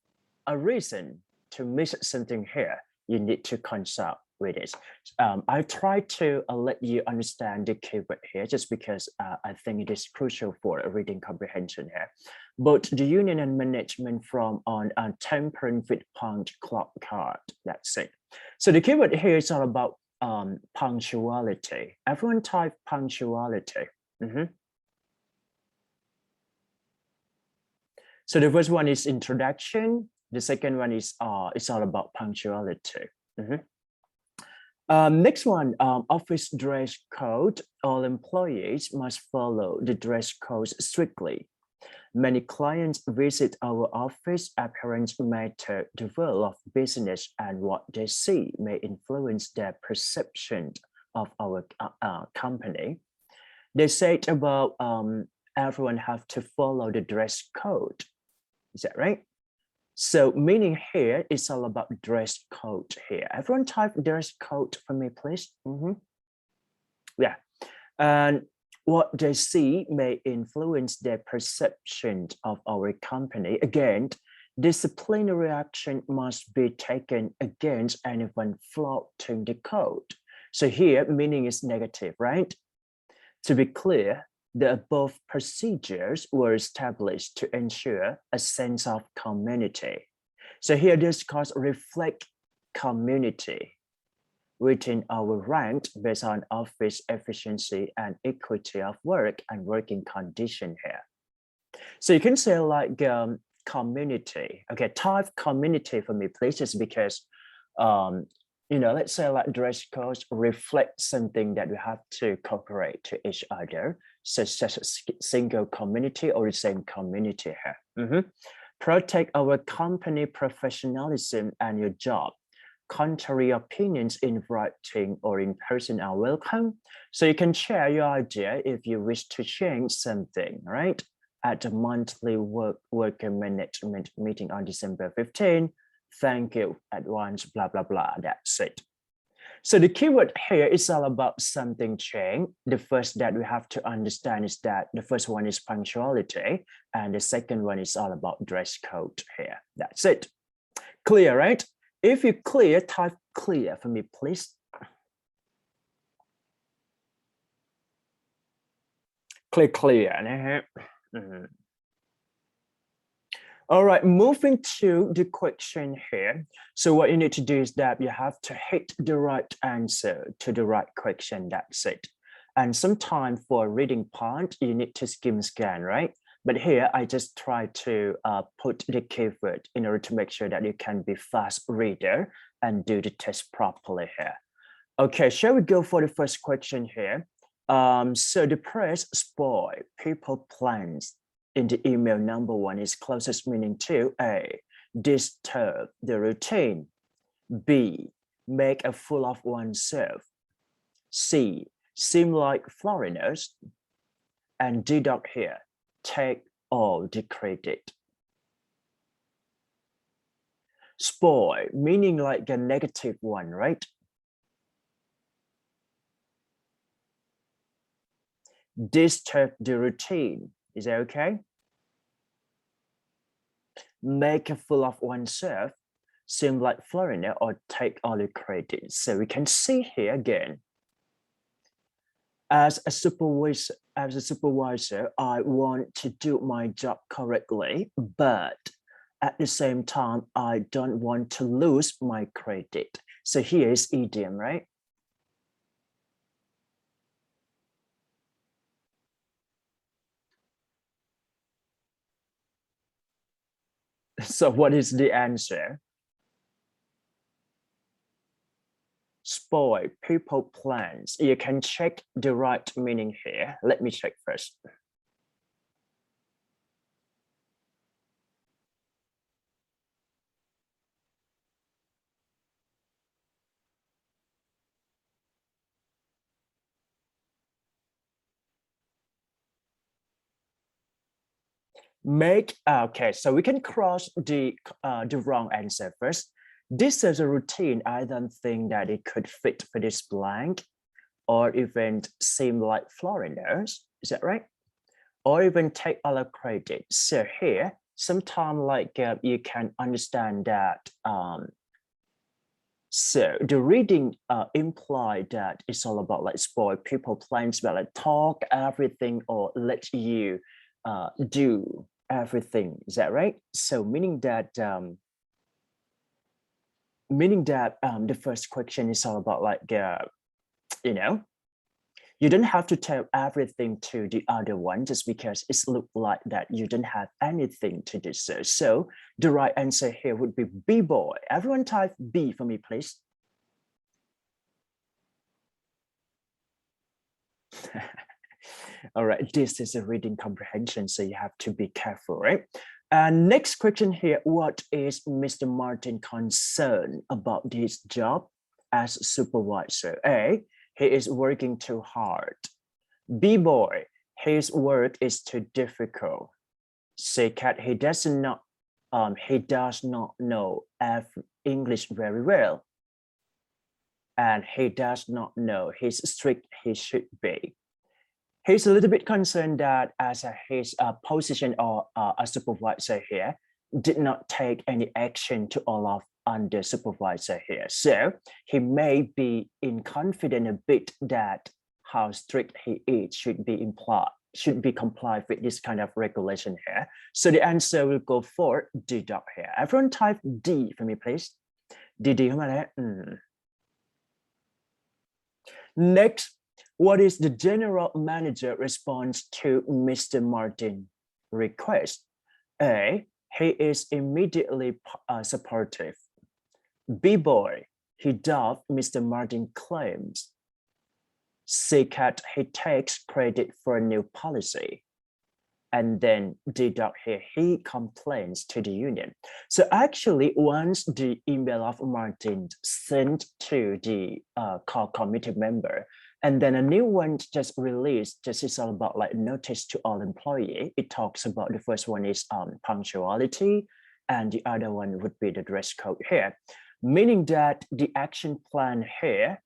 a reason to miss something here, you need to consult with it. I try to let you understand the keyword here just because I think it is crucial for reading comprehension here. Both the union and management from on tampering with punch clock card. That's it. So the keyword here is all about punctuality. Everyone type punctuality. So the first one is introduction. The second one is it's all about punctuality. Next one, office dress code. All employees must follow the dress code strictly. Many clients visit our office. Appearance matter the world of business, and what they see may influence their perception of our company. They said about everyone have to follow the dress code. Is that right? So meaning here is all about dress code here. Everyone type dress code for me, please. Yeah. And what they see may influence their perception of our company. Again, disciplinary action must be taken against anyone flouting the code. So here, meaning is negative, right? To be clear, the above procedures were established to ensure a sense of community. So here, this cause reflect community within our rank based on office efficiency and equity of work and working condition here. So you can say like community. Okay, type community for me, please, just because let's say like dress codes reflect something that we have to cooperate to each other, such as a single community or the same community here. Protect our company professionalism and your job. Contrary opinions in writing or in person are welcome. So you can share your idea if you wish to change something, right? At the monthly worker management meeting on December 15. Thank you at once, blah, blah, blah. That's it. So the keyword here is all about something change. The first that we have to understand is that the first one is punctuality, and the second one is all about dress code here. That's it. Clear, right? If you clear, type clear for me, please. Clear. All right, moving to the question here. So what you need to do is that you have to hit the right answer to the right question. That's it. And sometimes for reading part, you need to scan, right? But here I just try to put the keyword in order to make sure that you can be fast reader and do the test properly here. Okay, shall we go for the first question here? So the press spoil people plans in the email number 1 is closest meaning to A, disturb the routine, B, make a fool of oneself. C, seem like foreigners. And D dot here, take all the credit. Spoil, meaning like a negative one, right? Disturb the routine, is that okay? Make a fool of oneself, seem like foreigner, or take all the credit. So we can see here again. As a supervisor, I want to do my job correctly, but at the same time, I don't want to lose my credit. So here is idiom, right? So what is the answer? Spoil people plans. You can check the right meaning here. Let me check first. Make, okay, so we can cross the wrong answer first. This is a routine. I don't think that it could fit for this blank, or even seem like foreigners. Is that right? Or even take all the credit. So here, sometimes like you can understand that. So the reading implied that it's all about like spoil people plans, but like talk everything or let you do everything. Is that right? So meaning that the first question is all about like you know, you don't have to tell everything to the other one just because it's look like that you don't have anything to do so. So the right answer here would be B boy. Everyone type B for me, please. All right, this is a reading comprehension, so you have to be careful, right? And next question here, what is Mr. Martin concerned about this job as supervisor? A, he is working too hard. B boy, his work is too difficult. C cat, he does not know English very well. And he does not know his strict he should be. He's a little bit concerned that as his position or a supervisor here did not take any action to all of under supervisor here. So he may be confident a bit that how strict he is should be complied with this kind of regulation here. So the answer will go for D dot here. Everyone type D for me, please. D không ạ? Next, what is the general manager response to Mr. Martin's request? A, he is immediately supportive. B boy, he does Mr. Martin claims. C cat, he takes credit for a new policy. And then D dot here, he complains to the union. So actually, once the email of Martin sent to the core committee member, and then a new one just released, this is all about like notice to all employee. It talks about the first one is punctuality, and the other one would be the dress code here, meaning that the action plan here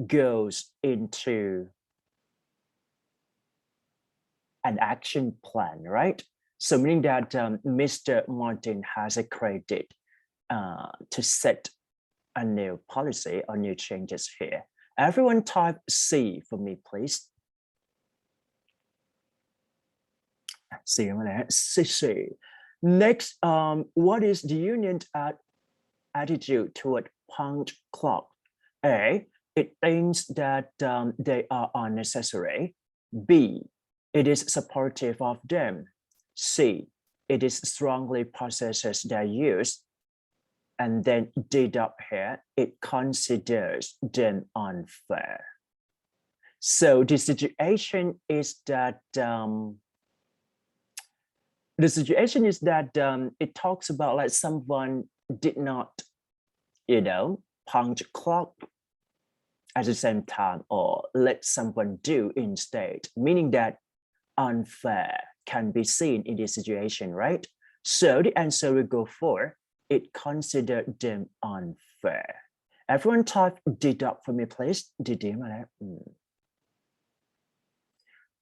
goes into an action plan, right? So meaning that Mr. Martin has a credit to set a new policy or new changes here. Everyone type C for me, please. C. Next, what is the union's attitude toward punch clock? A, it thinks that they are unnecessary. B, it is supportive of them. C, it is strongly possesses their use. And then D dot here, it considers them unfair. So the situation is that it talks about like someone did not, punch clock at the same time or let someone do instead, meaning that unfair can be seen in this situation, right? So the answer we go for, it considered them unfair. Everyone type deduct for me, please.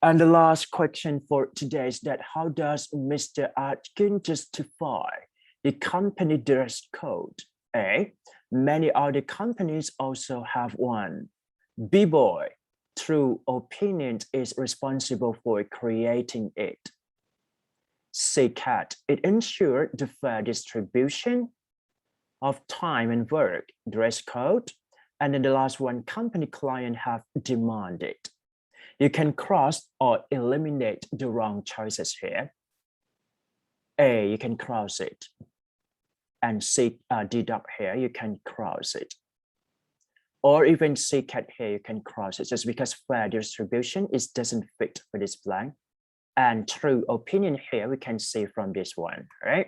And the last question for today is that how does Mr. Atkin justify the company dress code? A, many other companies also have one. B-boy, through opinion, is responsible for creating it. C, cat, it ensured the fair distribution of time and work, dress code. And then the last one, company client have demanded. You can cross or eliminate the wrong choices here. A, you can cross it. And C, deduct here, you can cross it. Or even C, cat here, you can cross it just because fair distribution doesn't fit for this blank. And true opinion here, we can see from this one, right?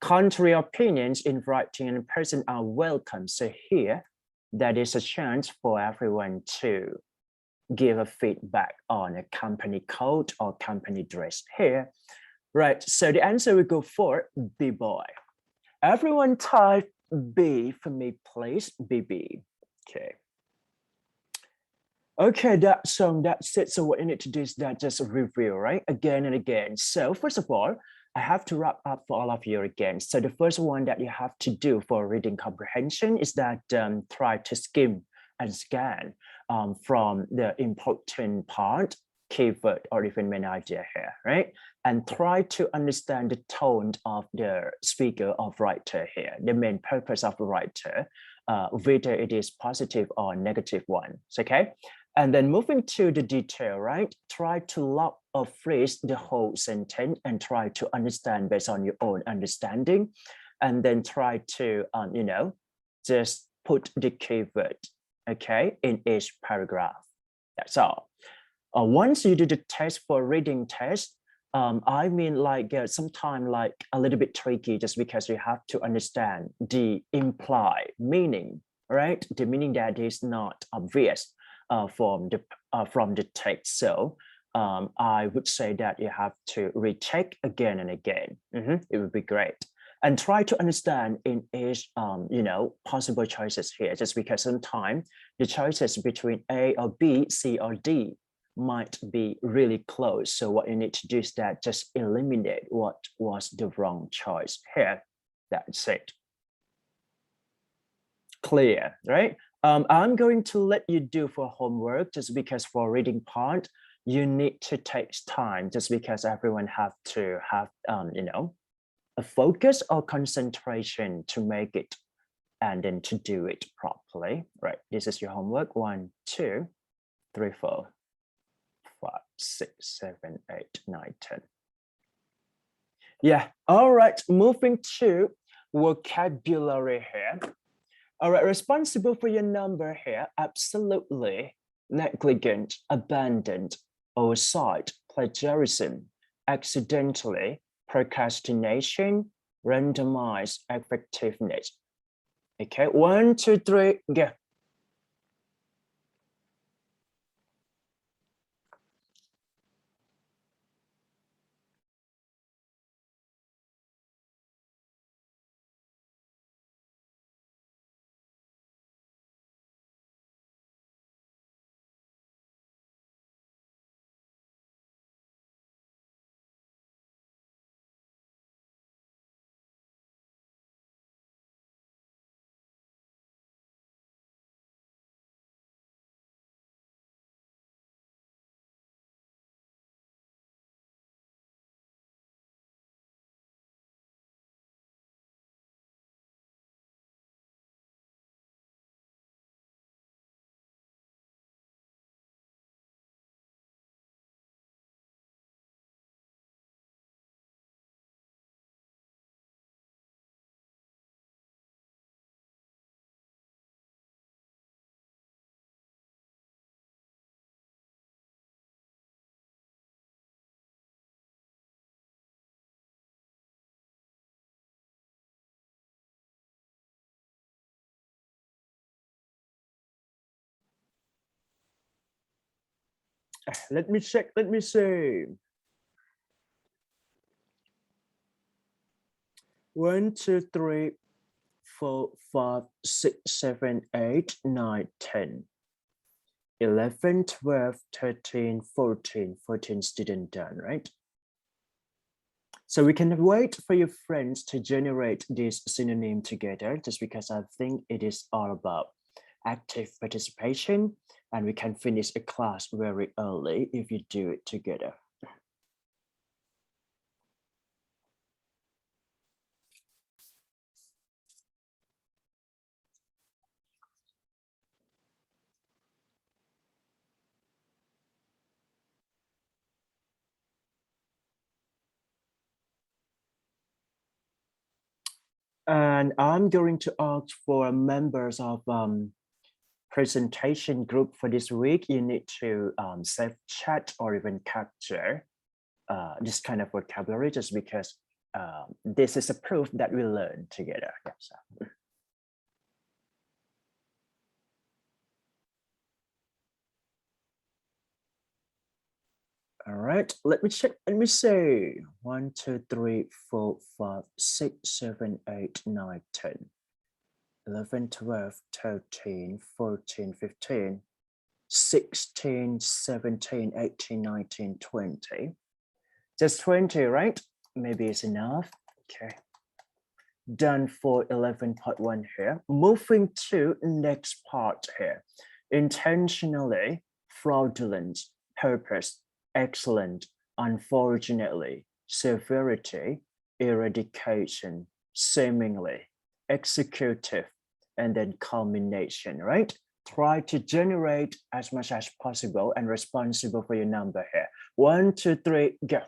Contrary opinions in writing and in person are welcome. So here, that is a chance for everyone to give a feedback on a company code or company dress here. Right, so the answer we go for B-boy. Everyone type B for me, please. BB. Okay. Okay, that's it. So what you need to do is that just review, right? Again and again. So first of all, I have to wrap up for all of you again. So the first one that you have to do for reading comprehension is that try to skim and scan from the important part, keyword, or even main idea here, right? And try to understand the tone of the speaker or writer here, the main purpose of the writer, whether it is positive or negative one, okay? And then moving to the detail, right? Try to lock or phrase the whole sentence and try to understand based on your own understanding. And then try to, just put the keyword, okay, in each paragraph. That's all. Once you do the test for reading test, I mean like sometimes like a little bit tricky just because you have to understand the implied meaning, right? The meaning that is not obvious from the text. So I would say that you have to recheck again and again. It would be great. And try to understand in each, possible choices here, just because sometimes the choices between A or B, C or D might be really close. So what you need to do is that just eliminate what was the wrong choice here. That's it. Clear, right? I'm going to let you do for homework just because for reading part, you need to take time just because everyone have to have, a focus or concentration to make it and then to do it properly, right? This is your homework. 1, 2, 3, 4, 5, 6, 7, 8, 9, 10. Yeah, all right, moving to vocabulary here. All right, responsible for your number here, absolutely, negligent, abandoned, oversight, plagiarism, accidentally, procrastination, randomized effectiveness. Okay, 1, 2, 3, go. Let me check. Let me see. 1, 2, 3, 4, 5, 6, 7, 8, 9, 10, 11, 12, 13, 14 students done, right? So we can wait for your friends to generate this synonym together, just because I think it is all about active participation, and we can finish a class very early if you do it together. And I'm going to ask for members of presentation group for this week. You need to save chat or even capture this kind of vocabulary, just because this is a proof that we learn together. Yeah, so. All right, let me check. Let me see. 1, 2, 3, 4, 5, 6, 7, 8, 9, 10, 11, 12, 13, 14, 15, 16, 17, 18, 19, 20. Just 20, right? Maybe it's enough. Okay. Done for 11.1 here. Moving to next part here. Intentionally, fraudulent, purpose, excellent, unfortunately, severity, eradication, seemingly, executive, and then culmination, right? Try to generate as much as possible and responsible for your number here. 1, 2, 3, go.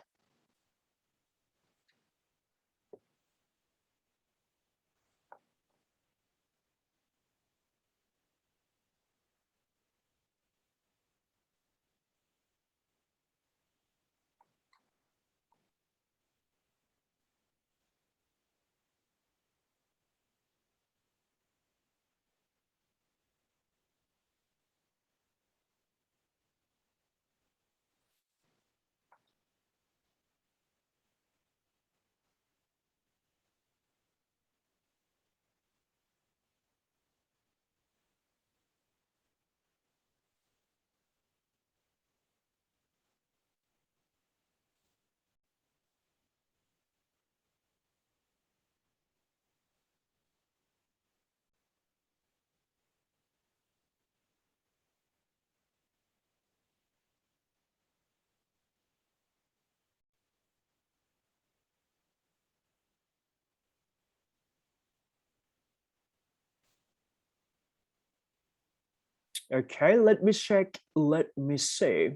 Okay, let me check. Let me see.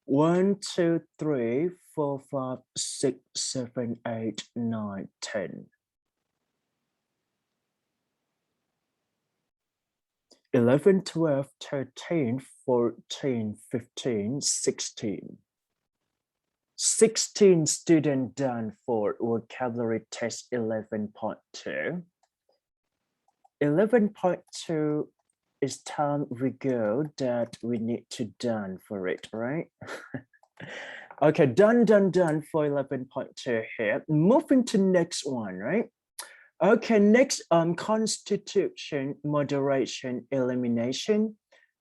1, 2, 3, 4, 5, 6, 7, 8, 9, 10. 11, 12, 13, 14, 15, 16. 16 students done for vocabulary test 11.2. 11.2 is time we go that we need to done for it, right? Okay, done for 11.2 here. Moving to next one, right? Okay, next constitution, moderation, elimination,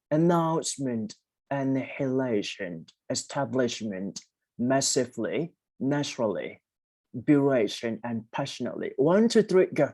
announcement, annihilation, establishment, massively, naturally, duration, and passionately. 1, 2, 3, go.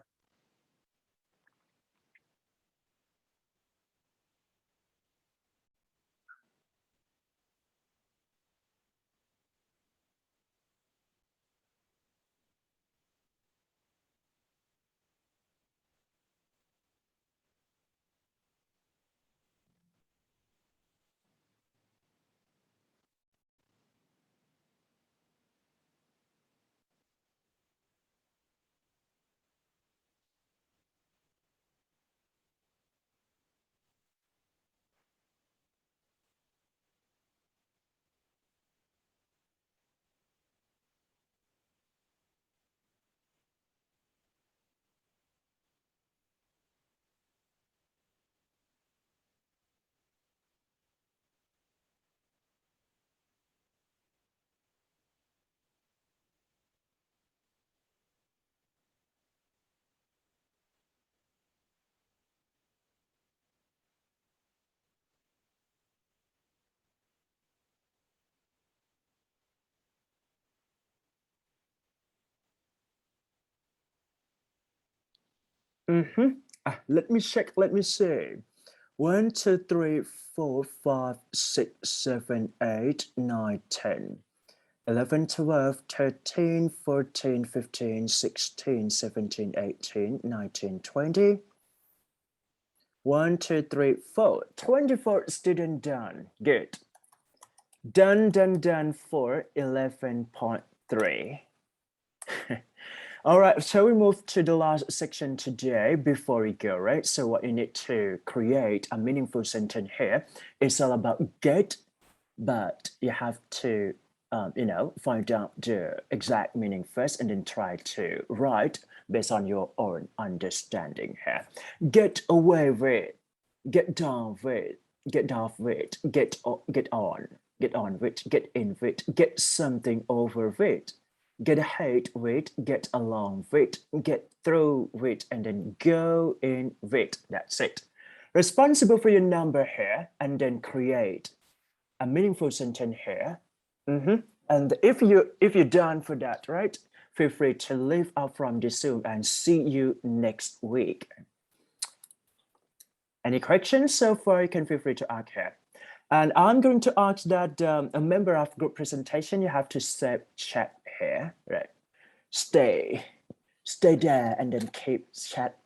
Let me check. Let me see. 1, 2, 3, 4, 5, 6, 7, 8, 9, 10, 11, 12, 13, 14, 15, 16, 17, 18, 19, 20. 1, 2, 3, 4. 24 student done. Good. Done for 11.3. All right, so we move to the last section today before we go, right? So what you need to create a meaningful sentence here is all about get, but you have to, find out the exact meaning first and then try to write based on your own understanding here. Get away with, get down with, get off with, get on with, get in with, get something over with, get ahead with, get along with, get through with, and then go in with. That's it. Responsible for your number here, and then create a meaningful sentence here. And if you're done for that, right? Feel free to leave out from the Zoom and see you next week. Any questions so far? You can feel free to ask here. And I'm going to ask that a member of group presentation, you have to save chat here, right? Stay there and then keep chat.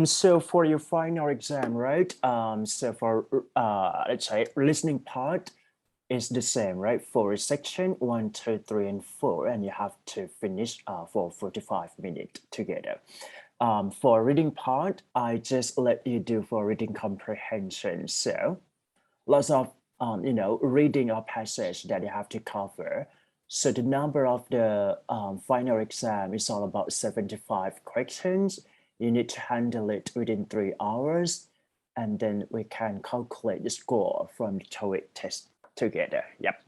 So for your final exam, right? So for let's say listening part is the same, right? For section 1, 2, 3, and 4, and you have to finish for 45 minutes together. For reading part, I just let you do for reading comprehension. So lots of reading a passage that you have to cover. So the number of the final exam is all about 75 questions. You need to handle it within 3 hours, and then we can calculate the score from the TOEIC test together. Yep.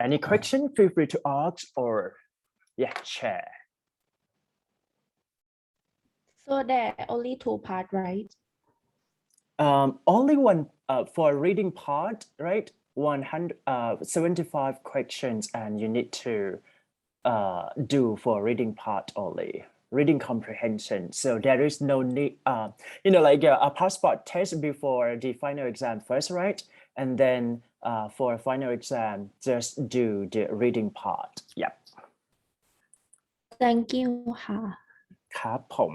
Any question? Feel free to ask or share. So there are only 2 parts, right? Only one for reading part, right? 175 questions, and you need to do for reading part only, reading comprehension. So there is no need, like a passport test before the final exam first, right? And then for final exam, just do the reading part. Yep. Thank you ค่ะ ครับผม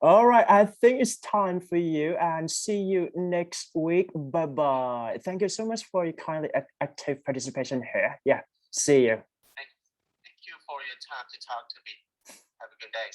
All right, I think it's time for you and see you next week. Bye bye. Thank you so much for your kindly active participation here. Yeah, see you. Thank you for your time to talk to me. Have a good day.